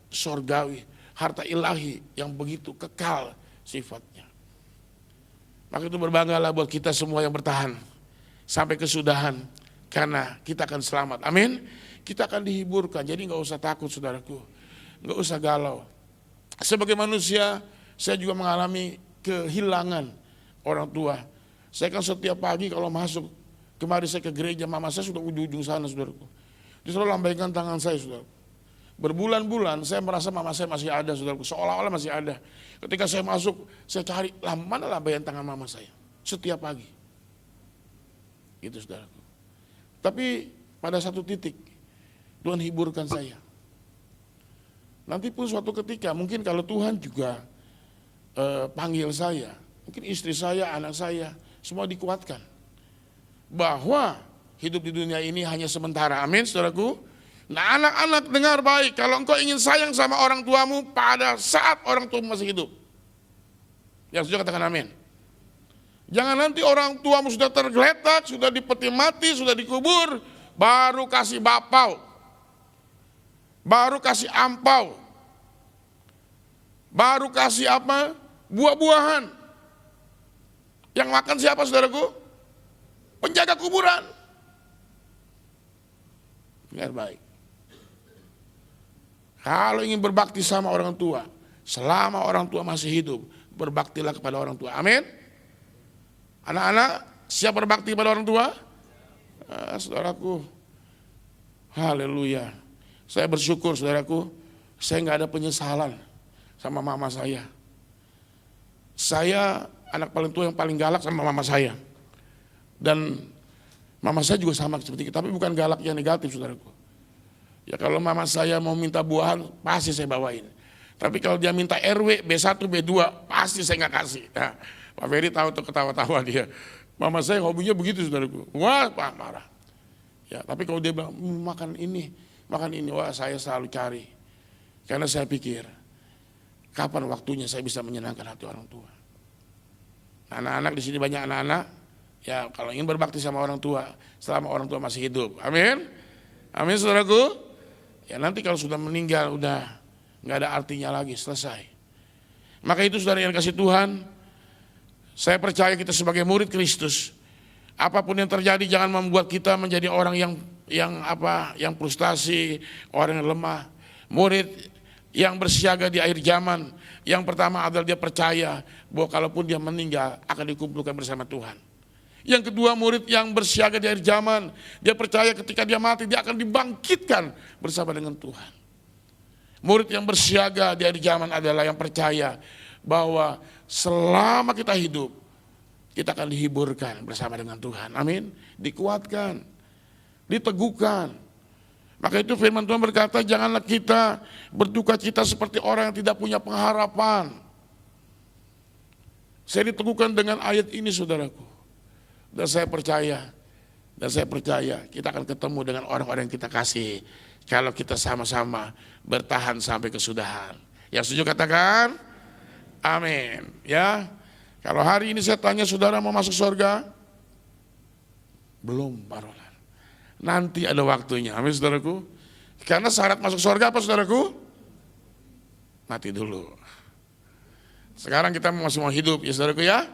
sorgawi, harta ilahi yang begitu kekal sifatnya. Maka itu berbanggalah buat kita semua yang bertahan sampai kesudahan, karena kita akan selamat. Amin. Kita akan dihiburkan, jadi nggak usah takut saudaraku, nggak usah galau. Sebagai manusia, saya juga mengalami kehilangan orang tua. Saya kan setiap pagi kalau masuk, kemarin saya ke gereja, mama saya sudah ujung-ujung sana saudaraku. Dia selalu lambaikan tangan saya saudaraku. Berbulan-bulan saya merasa mama saya masih ada saudaraku, seolah-olah masih ada. Ketika saya masuk, saya cari mana lambaian tangan mama saya, setiap pagi. Itu saudaraku. Tapi pada satu titik, Tuhan hiburkan saya. Nanti pun suatu ketika, mungkin kalau Tuhan juga panggil saya, mungkin istri saya, anak saya, semua dikuatkan. Bahwa hidup di dunia ini hanya sementara, amin saudaraku. Nah anak-anak dengar baik, kalau engkau ingin sayang sama orang tuamu pada saat orang tuamu masih hidup. Yang setuju katakan amin. Jangan nanti orang tuamu sudah tergeletak, sudah dipeti mati, sudah dikubur, baru kasih bapau, baru kasih ampau, baru kasih apa? Buah-buahan. Yang makan siapa saudaraku? Penjaga kuburan. Dengar baik. Kalau ingin berbakti sama orang tua, selama orang tua masih hidup, berbaktilah kepada orang tua. Amin. Anak-anak, siap berbakti kepada orang tua? Saudaraku, haleluya. Saya bersyukur saudaraku, saya nggak ada penyesalan sama mama saya. Saya anak paling tua yang paling galak sama mama saya. Dan mama saya juga sama seperti kita, tapi bukan galak yang negatif saudaraku. Ya kalau mama saya mau minta buahan, pasti saya bawain. Tapi kalau dia minta RW, B1, B2, pasti saya nggak kasih. Nah, Pak Ferry tahu tuh ketawa-tawa dia. Mama saya hobinya begitu saudaraku. Wah, Pak marah. Ya, tapi kalau dia bilang makan ini, wah saya selalu cari. Karena saya pikir, kapan waktunya saya bisa menyenangkan hati orang tua. Anak-anak di sini banyak anak-anak. Ya kalau ingin berbakti sama orang tua, selama orang tua masih hidup. Amin. Amin saudaraku. Ya nanti kalau sudah meninggal, udah nggak ada artinya lagi, selesai. Maka itu saudara yang kasih Tuhan, saya percaya kita sebagai murid Kristus, apapun yang terjadi jangan membuat kita menjadi orang yang frustasi, orang yang lemah. Murid yang bersiaga di akhir zaman, yang pertama adalah dia percaya bahwa kalaupun dia meninggal akan dikumpulkan bersama Tuhan. Yang kedua, murid yang bersiaga di akhir zaman, dia percaya ketika dia mati dia akan dibangkitkan bersama dengan Tuhan. Murid yang bersiaga di akhir zaman adalah yang percaya bahwa selama kita hidup, kita akan dihiburkan bersama dengan Tuhan. Amin. Dikuatkan, diteguhkan. Maka itu firman Tuhan berkata, janganlah kita berduka cita seperti orang yang tidak punya pengharapan. Saya diteguhkan dengan ayat ini saudaraku. Dan saya percaya kita akan ketemu dengan orang-orang yang kita kasih kalau kita sama-sama bertahan sampai kesudahan. Yang setuju katakan amin. Ya, kalau hari ini saya tanya saudara mau masuk surga? Belum, Pak Roland. Nanti ada waktunya, amin saudaraku. Karena syarat masuk surga apa saudaraku? Mati dulu. Sekarang kita masih mau hidup ya saudaraku ya.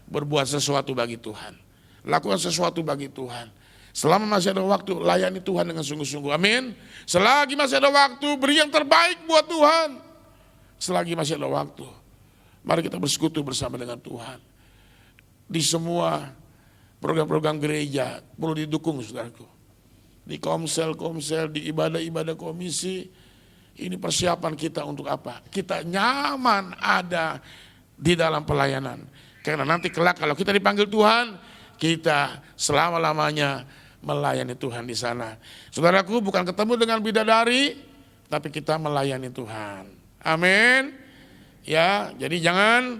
Berbuat sesuatu bagi Tuhan. Lakukan sesuatu bagi Tuhan. Selama masih ada waktu, layani Tuhan dengan sungguh-sungguh. Amin. Selagi masih ada waktu, beri yang terbaik buat Tuhan. selagi masih ada waktu, mari kita bersekutu bersama dengan Tuhan. Di semua program-program gereja perlu didukung, saudaraku. Di komsel-komsel, di ibadah-ibadah komisi, ini persiapan kita untuk apa? Kita nyaman ada di dalam pelayanan. Karena nanti kelak kalau kita dipanggil Tuhan, kita selama-lamanya melayani Tuhan di sana. Saudaraku, bukan ketemu dengan bidadari, tapi kita melayani Tuhan. Amin. Ya, jadi jangan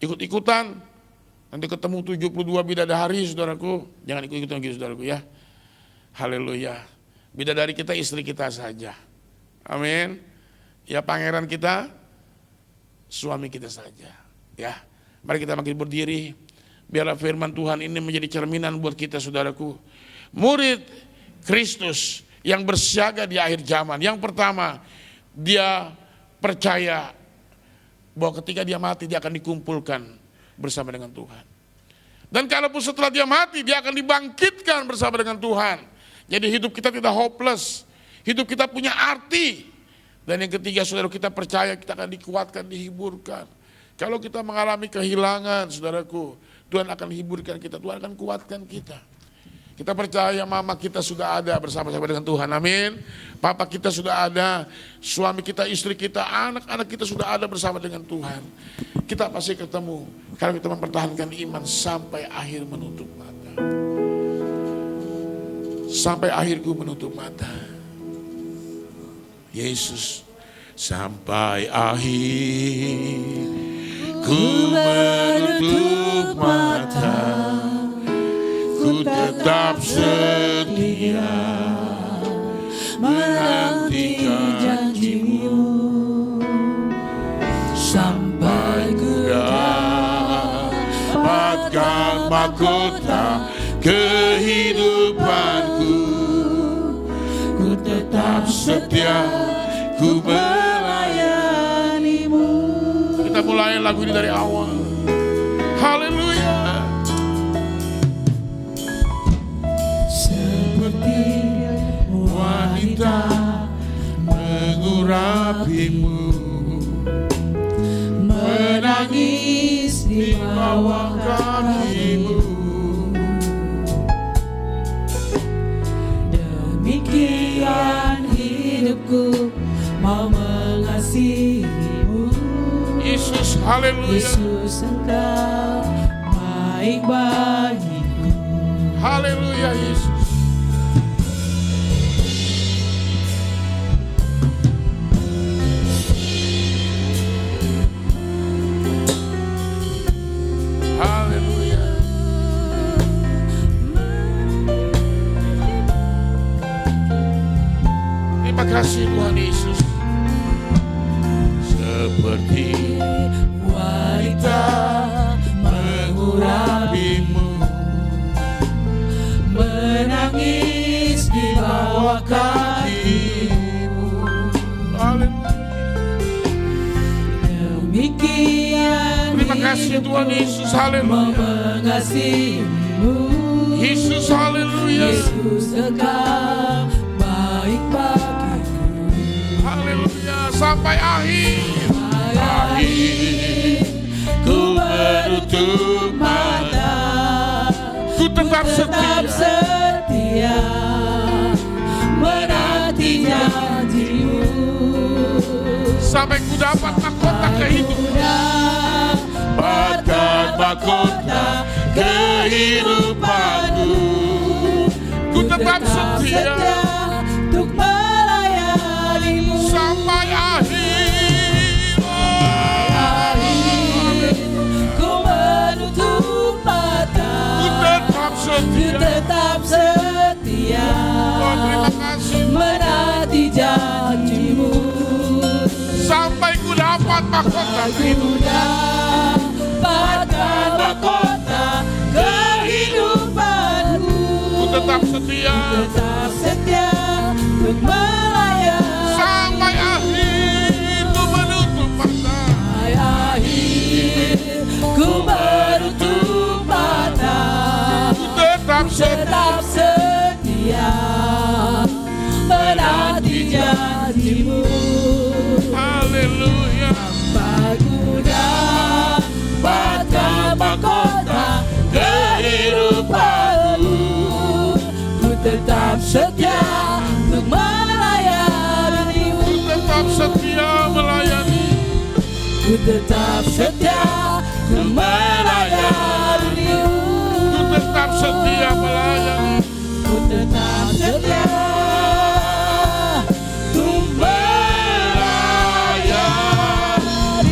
ikut-ikutan. Nanti ketemu 72 bidadari, saudaraku. Jangan ikut-ikutan gitu, saudaraku ya. Haleluya. Bidadari kita istri kita saja. Amin. Ya, pangeran kita suami kita saja. Ya. Mari kita makin berdiri. Biarlah firman Tuhan ini menjadi cerminan buat kita, saudaraku. Murid Kristus yang bersiaga di akhir zaman. Yang pertama, dia percaya bahwa ketika dia mati dia akan dikumpulkan bersama dengan Tuhan. Dan kalaupun setelah dia mati dia akan dibangkitkan bersama dengan Tuhan. Jadi hidup kita tidak hopeless. Hidup kita punya arti. Dan yang ketiga, saudara, kita percaya kita akan dikuatkan, dihiburkan. Kalau kita mengalami kehilangan, saudaraku, Tuhan akan hiburkan kita, Tuhan akan kuatkan kita. Kita percaya mama kita sudah ada bersama-sama dengan Tuhan, amin. Papa kita sudah ada, suami kita, istri kita, anak-anak kita sudah ada bersama dengan Tuhan. Kita pasti ketemu kalau kita mempertahankan iman sampai akhir menutup mata. Sampai akhirku menutup mata. Yesus, sampai akhir ku menutup mata, ku tetap setia menantikan janjimu, sampai ku dapatkan mahkota kehidupanku. Ku tetap setia, ku melayanimu. Kita mulai lagu ini dari awal. Haleluya. Wanita mengurapimu, menangis di bawah kakimu. Demikian hidupku mau mengasihimu. Yesus, haleluya. Yesus, engkau baik bagiku. Haleluya, Yesus. Terima kasih Tuhan Yesus. Seperti wanita mengurapimu, menangis di bawah kakimu. Demikian terima kasih Tuhan Yesus, haleluya. Mengasihimu, Yesus, haleluya. Yesus, engkau baik bagiku. Haleluya, sampai akhir ku menutup mata, ku tetap setia menanti janjimu, sampai ku dapat mahkota kehidupan. Dapatkan mahkota kehidupanku, ku tetap setia untuk melayanimu sampai akhir. Ku menutup mata, ku tetap setia menanti janjimu, sampai ku dapat mahkota kehidupan. Dapatkan mahkota kehidupanku, ku tetap setia untuk melayani sampai akhir. Ku menutup mata, ku menutup mata, ku tetap setia menanti janjimu. Haleluya. tetap setia, ku melayanimu. Ku tetap setia melayani. Ku tetap setia, ku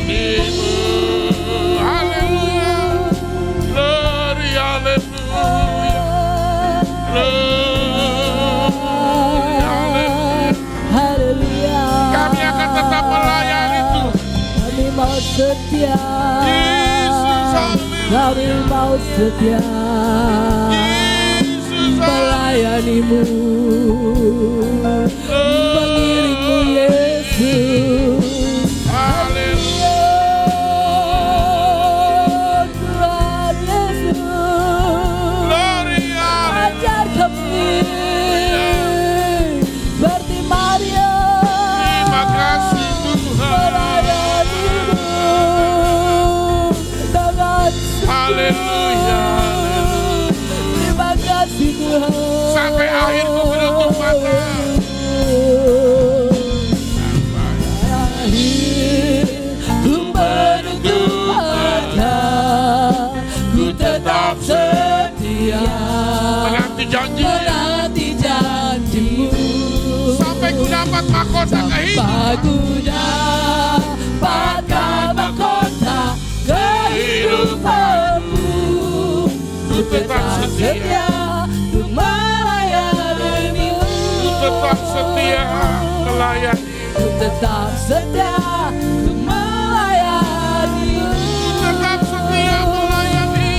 melayanimu. Haleluya. Glory, haleluya. Glory, haleluya. Haleluya. Kami akan tetap melayani Tuhan. Kami mau setia, Yesus, haleluya. kami mau setia Yesus, melayanimu, mengiringmu Yesus. haleluya. Tuhan Yesus, Glory, haleluya. ajar kami seperti Maria Terima kasih Tuhan. melayanimu dengan Haleluya. terima kasih Tuhan. Sampai akhir ku menutup mata. Akhir ku menutup mata, ku tetap setia Menanti janji. menanti janjimu. Sampai ku dapat mahkota kehidupan. Sampai ku dapatkan mahkota kehidupanmu. Ku tetap setia, ku melayanimu. Ku tetap setia melayani. Ku tetap setia, ku melayanimu. Tetap setia melayani.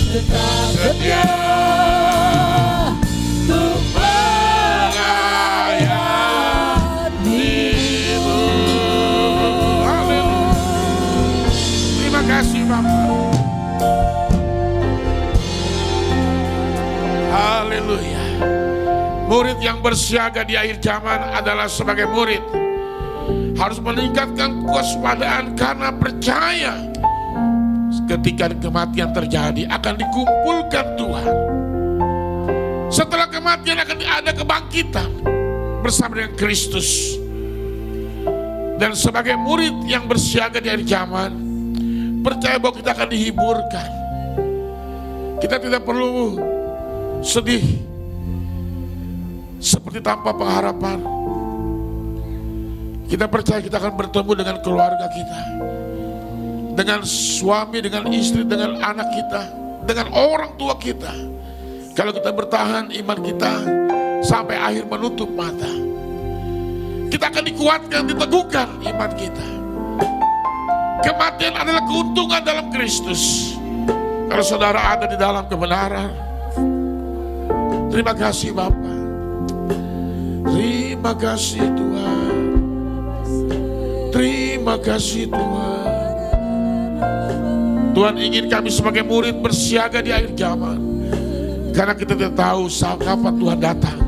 Tetap setia, ku melayanimu. Haleluya. Terima kasih Bapak. Haleluya. Murid yang bersiaga di akhir zaman adalah sebagai murid harus meningkatkan kewaspadaan karena percaya ketika kematian terjadi akan dikumpulkan Tuhan. Setelah kematian akan ada kebangkitan bersama dengan Kristus. Dan sebagai murid yang bersiaga di akhir zaman, percaya bahwa kita akan dihiburkan. Kita tidak perlu sedih seperti tanpa pengharapan. Kita percaya kita akan bertemu dengan keluarga kita, dengan suami, dengan istri, dengan anak kita, dengan orang tua kita. Kalau kita bertahan iman kita sampai akhir menutup mata, kita akan dikuatkan, diteguhkan iman kita. Kematian adalah keuntungan dalam Kristus. Kalau saudara ada di dalam kebenaran, terima kasih Bapa. Terima kasih Tuhan. Terima kasih Tuhan. Tuhan ingin kami sebagai murid bersiaga di akhir zaman. Karena kita tidak tahu saat kapan Tuhan datang.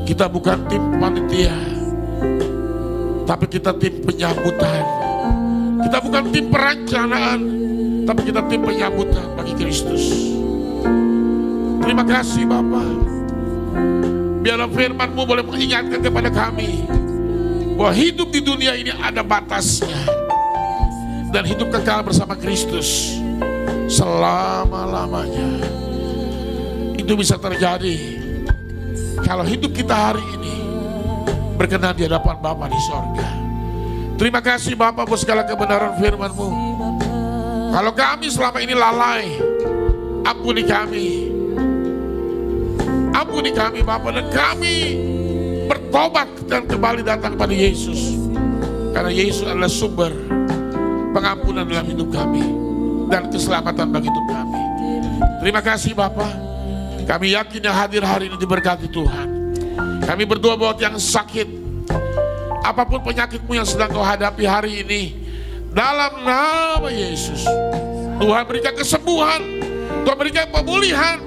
Kita bukan tim panitia, tapi kita tim penyambutan. Kita bukan tim perencanaan, tapi kita tim penyambutan bagi Kristus. Terima kasih Bapak. Biarlah firman-Mu boleh mengingatkan kepada kami bahwa hidup di dunia ini ada batasnya, dan hidup kekal bersama Kristus selama-lamanya. Itu bisa terjadi kalau hidup kita hari ini berkenan di hadapan Bapa di sorga. Terima kasih Bapa buat segala kebenaran firman-Mu. Kalau kami selama ini lalai, ampuni kami. Ampuni kami Bapa, dan kami bertobat dan kembali datang pada Yesus. Karena Yesus adalah sumber pengampunan dalam hidup kami dan keselamatan bagi hidup kami. Terima kasih Bapa. Kami yakin yang hadir hari ini diberkati Tuhan. Kami berdoa buat yang sakit, apapun penyakitmu yang sedang kau hadapi hari ini, dalam nama Yesus, Tuhan berikan kesembuhan, Tuhan berikan pemulihan.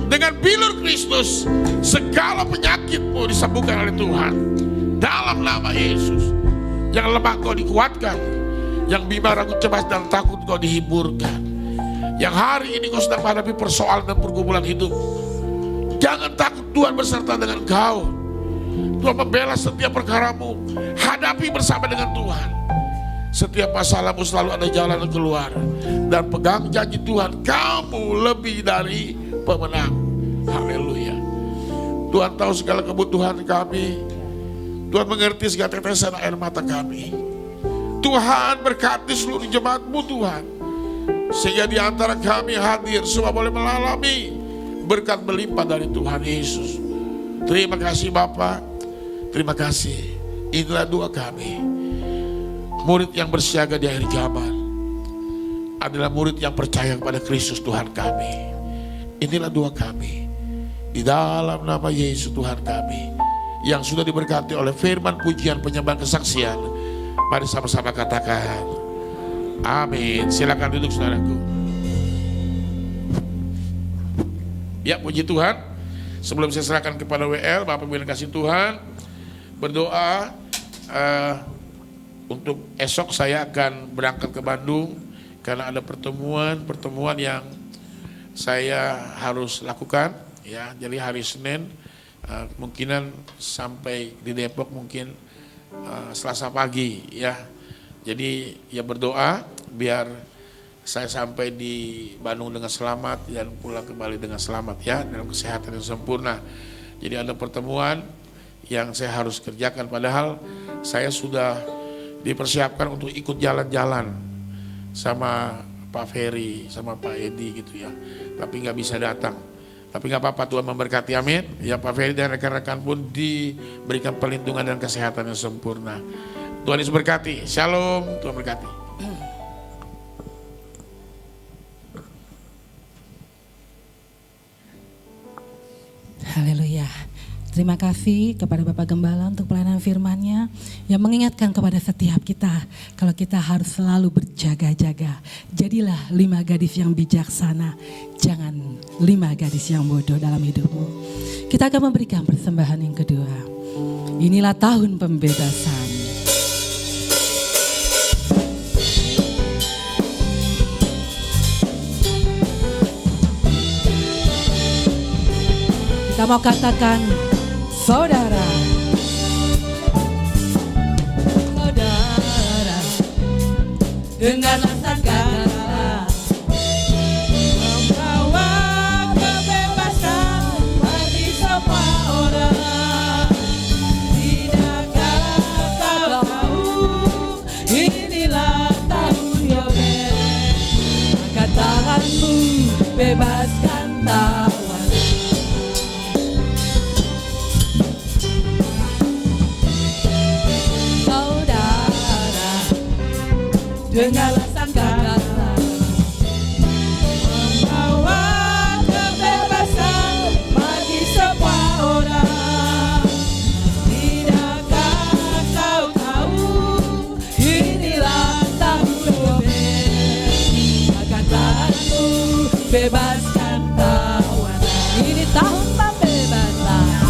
Dengan bilur Kristus, segala penyakitmu disembuhkan oleh Tuhan. Dalam nama Yesus. Yang lemah kau dikuatkan, yang bimbang, ragu, cemas dan takut kau dihiburkan. Yang hari ini kau sedang menghadapi persoalan dan pergumulan hidup, jangan takut, Tuhan beserta dengan kau. Tuhan membela setiap perkaramu. Hadapi bersama dengan Tuhan. Setiap masalahmu selalu ada jalan keluar. Dan pegang janji Tuhan, kamu lebih dari pemenang. Haleluya. Tuhan tahu segala kebutuhan kami. Tuhan mengerti segala tetesan air mata kami. Tuhan berkati seluruh jemaat-Mu Tuhan. Sehingga di antara kami hadir semua boleh mengalami berkat melimpah dari Tuhan Yesus. Terima kasih Bapa. Terima kasih. Inilah doa kami. Murid yang bersiaga di akhir zaman adalah murid yang percaya kepada Kristus Tuhan kami. Inilah doa kami. Di dalam nama Yesus Tuhan kami. Yang sudah diberkati oleh firman, pujian, penyembahan, kesaksian. Mari sama-sama katakan amin. Silakan duduk saudaraku. Ya, puji Tuhan. Sebelum saya serahkan kepada WL, Bapak Ibu yang kasih Tuhan, berdoa untuk esok saya akan berangkat ke Bandung karena ada pertemuan yang saya harus lakukan. Ya, jadi hari Senin kemungkinan sampai di Depok mungkin Selasa pagi ya. Jadi ya berdoa biar saya sampai di Bandung dengan selamat dan pulang kembali dengan selamat ya, dalam kesehatan yang sempurna. Jadi ada pertemuan yang saya harus kerjakan, padahal saya sudah dipersiapkan untuk ikut jalan-jalan sama Pak Ferry, sama Pak Edi gitu ya. Tapi nggak bisa datang. Tapi nggak apa-apa, Tuhan memberkati, amin. Ya, Pak Ferry dan rekan-rekan pun diberikan perlindungan dan kesehatan yang sempurna. Tuhan Yesus berkati. Shalom, Tuhan berkati. Haleluya. Terima kasih kepada Bapak Gembala untuk pelayanan firman-Nya yang mengingatkan kepada setiap kita kalau kita harus selalu berjaga-jaga. Jadilah 5 gadis yang bijaksana, jangan 5 gadis yang bodoh dalam hidupmu. Kita akan memberikan persembahan yang kedua. Inilah tahun pembebasan. Kita mau katakan saudara, saudara, dengan asal kata membawa kebebasan bagi semua orang. Tidakkah kau tahu inilah tahun Yobel? Angkat tanganmu, bebaskan tawanan. Dengan alasan kata membawa kebebasan bagi semua orang. Tidakkah kau tahu inilah tahun Yobel? Angkat tanganmu, bebaskan tawanan. Ini tahun pembebasan.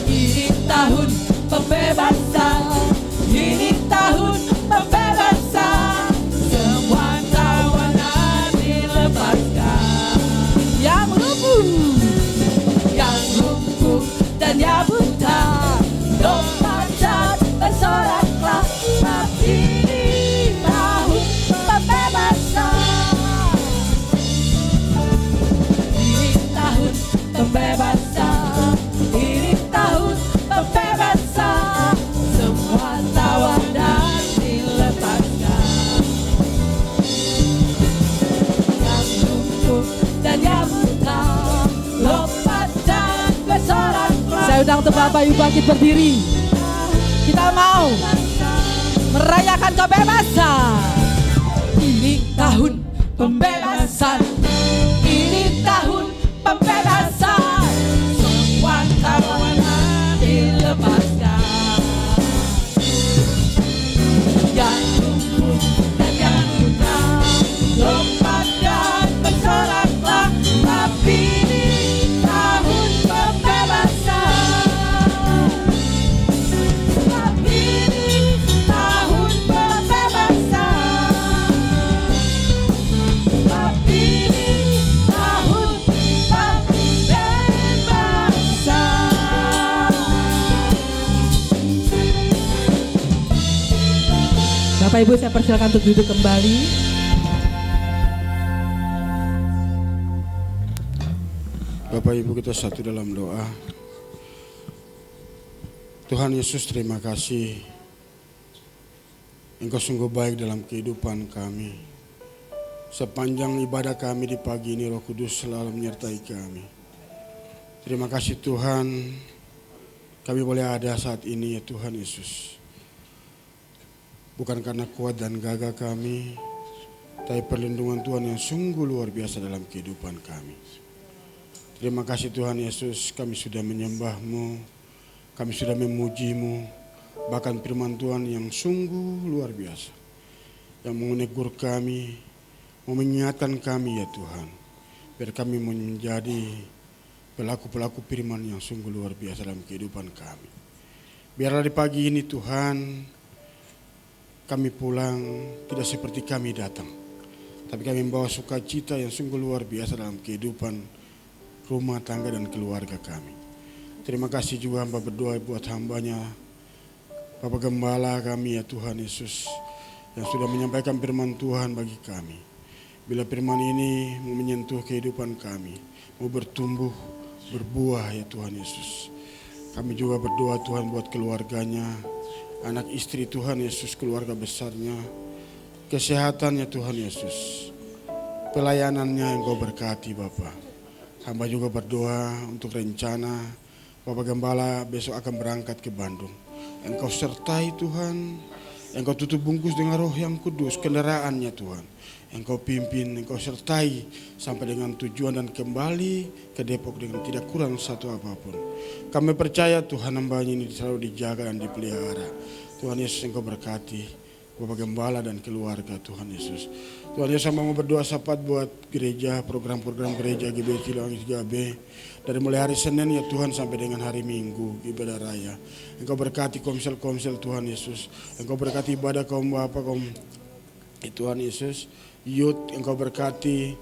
Ini tahun pembebasan. Ini tahun pembebasan. Ya buta, lompat bersoraklah, tapi ini tahun pembebasan. Ini tahun pembebasan. Ini tahun pembebasan. Semua tawanan dilepaskan. Yang lumpuh dan yang buta, lompat dan bersorak. Saya undang untuk Bapak Ibu bangkit berdiri. Kita mau merayakan kebebasan. Ini tahun pembebasan. Ini tahun pembebasan. Semua tawanan dilepaskan. Yang lumpuh dan yang buta, lompat dan bersoraklah, tapi ini tahun pembebasan. Bapak Ibu saya persilakan untuk duduk kembali. Bapak Ibu kita satu dalam doa. Tuhan Yesus, terima kasih. Engkau sungguh baik dalam kehidupan kami. Sepanjang ibadah kami di pagi ini, Roh Kudus selalu menyertai kami. Terima kasih Tuhan, kami boleh ada saat ini ya Tuhan Yesus. Bukan karena kuat dan gagah kami, tapi perlindungan Tuhan yang sungguh luar biasa dalam kehidupan kami. Terima kasih Tuhan Yesus, kami sudah menyembah-Mu, kami sudah memuji-Mu, bahkan firman Tuhan yang sungguh luar biasa, yang menegur kami, mau mengingatkan kami ya Tuhan, biar kami menjadi pelaku-pelaku firman yang sungguh luar biasa dalam kehidupan kami. Biarlah di pagi ini Tuhan, kami pulang tidak seperti kami datang, tapi kami membawa sukacita yang sungguh luar biasa dalam kehidupan rumah tangga dan keluarga kami. Terima kasih juga hamba berdoa buat hambanya, Bapak Gembala kami ya Tuhan Yesus, yang sudah menyampaikan firman Tuhan bagi kami. Bila firman ini mau menyentuh kehidupan kami, mau bertumbuh, berbuah ya Tuhan Yesus. Kami juga berdoa Tuhan buat keluarganya, anak istri Tuhan Yesus, keluarga besarnya, kesehatannya Tuhan Yesus, pelayanannya yang Kau berkati Bapa. Hamba juga berdoa untuk rencana Bapak Gembala besok akan berangkat ke Bandung. Engkau sertai Tuhan, Engkau tutup bungkus dengan Roh yang Kudus kendaraannya Tuhan. Engkau pimpin, Engkau sertai sampai dengan tujuan dan kembali ke Depok dengan tidak kurang satu apapun. Kami percaya Tuhan hamba-Nya ini selalu dijaga dan dipelihara. Tuhan Yesus Engkau berkati Bapak Gembala dan keluarga Tuhan Yesus. Tuhan Yesus hamba mau berdoa sapat buat gereja, program-program gereja GBI Cilewangi 3B. Dari mulai hari Senin ya Tuhan sampai dengan hari Minggu ibadah raya. Engkau berkati komsel-komsel Tuhan Yesus. Engkau berkati ibadah kaum Bapak, kaum Tuhan Yesus. Youth Engkau berkati,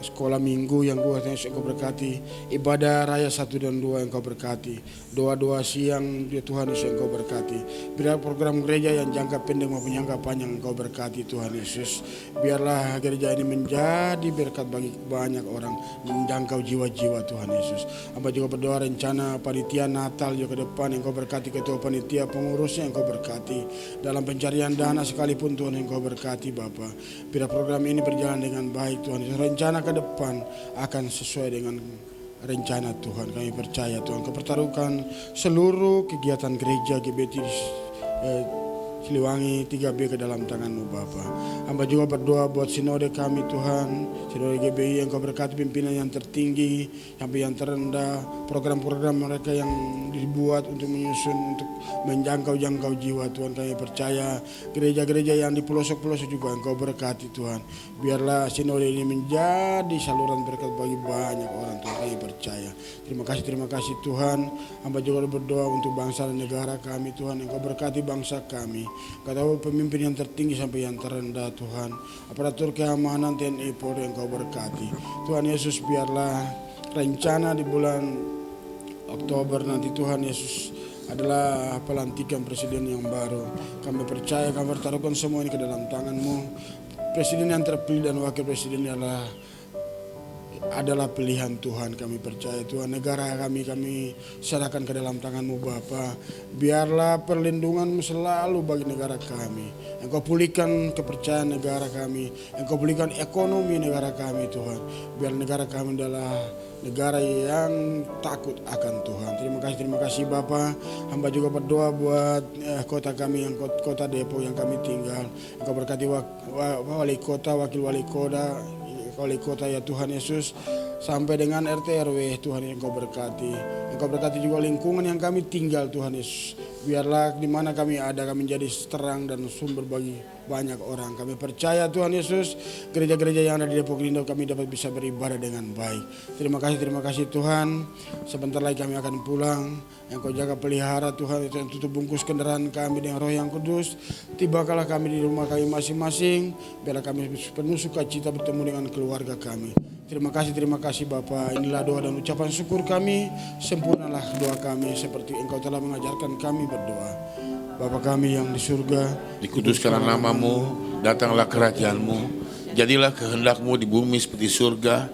sekolah minggu yang Tuhan Yesus Engkau berkati, ibadah raya 1 dan 2 Engkau berkati, doa-doa siang ya Tuhan Yesus Engkau berkati. Biar program gereja yang jangka pendek maupun jangka panjang Engkau berkati Tuhan Yesus. Biarlah gereja ini menjadi berkat bagi banyak orang, menjangkau jiwa-jiwa Tuhan Yesus. Hamba juga berdoa rencana panitia Natal juga ke depan Engkau berkati, ketua panitia pengurusnya Engkau berkati, dalam pencarian dana sekalipun Tuhan Engkau berkati Bapa. Biar program ini berjalan dengan baik Tuhan. Rencana ke depan akan sesuai dengan rencana Tuhan. Kami percaya Tuhan Kau pertaruhkan seluruh kegiatan gereja GBT Siliwangi 3B ke dalam tangan-Mu Bapa. Hamba juga berdoa buat sinode kami Tuhan, sinode GBI yang Kau berkati pimpinan yang tertinggi sampai yang terendah, program-program mereka yang dibuat untuk menyusun, untuk menjangkau jiwa Tuhan. Kami percaya gereja-gereja yang di pelosok-pelosok juga Engkau berkati Tuhan. Biarlah sinode ini menjadi saluran berkat bagi banyak orang Tuhan. Kami percaya. Terima kasih Tuhan. Hamba juga berdoa untuk bangsa dan negara kami Tuhan. Engkau berkati bangsa kami. Kau tahu pemimpin yang tertinggi sampai yang terendah Tuhan. Aparatur keamanan TNI Polri Engkau berkati. Tuhan Yesus biarlah rencana di bulan Oktober nanti Tuhan Yesus adalah pelantikan presiden yang baru. Kami percaya kami bertaruhkan semua ini ke dalam tangan-Mu. Presiden yang terpilih dan wakil presiden adalah pilihan Tuhan. Kami percaya Tuhan, negara kami serahkan ke dalam tangan-Mu Bapa. Biarlah perlindungan-Mu selalu bagi negara kami. Engkau pulihkan kepercayaan negara kami, Engkau pulihkan ekonomi negara kami Tuhan. Biar negara kami adalah negara yang takut akan Tuhan. Terima kasih Bapa. Hamba juga berdoa buat kota kami yang kota Depok yang kami tinggal. Engkau berkati wali kota, wakil wali kota ya Tuhan Yesus, sampai dengan RT RW Tuhan yang Engkau berkati. Engkau berkati juga lingkungan yang kami tinggal Tuhan Yesus. Biarlah di mana kami ada kami menjadi terang dan sumber bagi banyak orang. Kami percaya Tuhan Yesus, gereja-gereja yang ada di Depok ini kami dapat bisa beribadah dengan baik. Terima kasih Tuhan. Sebentar lagi kami akan pulang. Engkau jaga pelihara Tuhan, yang tutup bungkus kendaraan kami dengan Roh yang Kudus. Tibalah kami di rumah kami masing-masing. Biarlah kami penuh sukacita bertemu dengan keluarga kami. Terima kasih Bapa. Inilah doa dan ucapan syukur kami. Sempurnalah doa kami seperti Engkau telah mengajarkan kami berdoa. Bapa kami yang di surga, Dikuduskanlah namamu, datanglah kerajaanmu, jadilah kehendakmu di bumi seperti surga.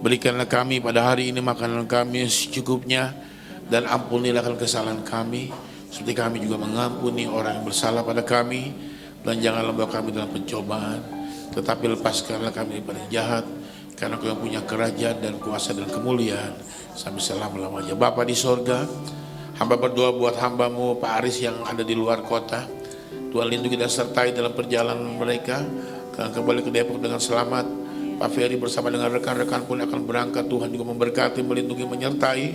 Berikanlah kami pada hari ini makanan kami secukupnya, dan ampunilah kesalahan kami, seperti kami juga mengampuni orang yang bersalah pada kami. Dan janganlah membawa kami dalam pencobaan, tetapi lepaskanlah kami daripada jahat, karena Kau yang punya kerajaan dan kuasa dan kemuliaan sampai selama-lamanya. Bapa di sorga, hamba berdoa buat hambamu Pak Aris yang ada di luar kota. Tuhan lindungi dan sertai dalam perjalanan mereka kembali ke Depok dengan selamat. Pak Ferry bersama dengan rekan-rekan pun akan berangkat. Tuhan juga memberkati, melindungi, menyertai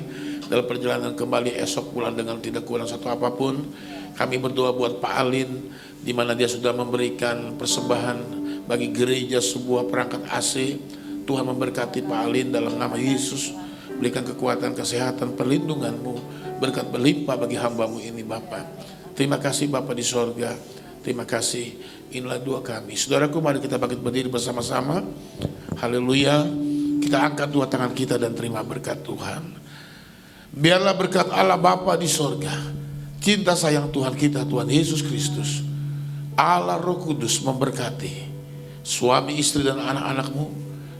dalam perjalanan kembali esok pulang dengan tidak kurang satu apapun. Kami berdoa buat Pak Alin, di mana dia sudah memberikan persembahan bagi gereja sebuah perangkat AC. Tuhan memberkati Pak Alin dalam nama Yesus. Berikan kekuatan, kesehatan, perlindungan-Mu, berkat berlimpah bagi hamba-Mu ini Bapa. Terima kasih Bapa di sorga. Terima kasih. Inilah doa kami. Saudaraku, mari kita bangkit berdiri bersama-sama. Haleluya. Kita angkat dua tangan kita dan terima berkat Tuhan. Biarlah berkat Allah Bapa di sorga, cinta sayang Tuhan kita, Tuhan Yesus Kristus, Allah Roh Kudus memberkati suami, istri dan anak-anakmu,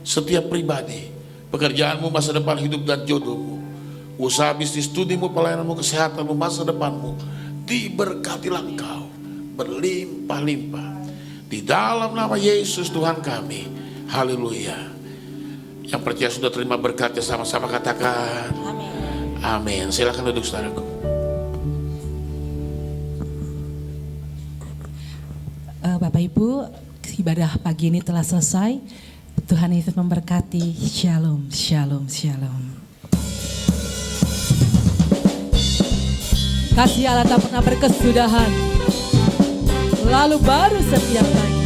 setiap pribadi, pekerjaanmu, masa depan hidup dan jodohmu, usaha bisnis, studimu, pelayananmu, kesehatanmu, masa depanmu, diberkatilah engkau berlimpah-limpah di dalam nama Yesus Tuhan kami. Haleluya. Yang percaya sudah terima berkatnya, sama-sama katakan amin. Amin. Silakan duduk saudaraku. Bapak Ibu, ibadah pagi ini telah selesai. Tuhan Yesus memberkati. Shalom, shalom, shalom. Kasih Allah tak pernah berkesudahan, lalu baru setiap pagi.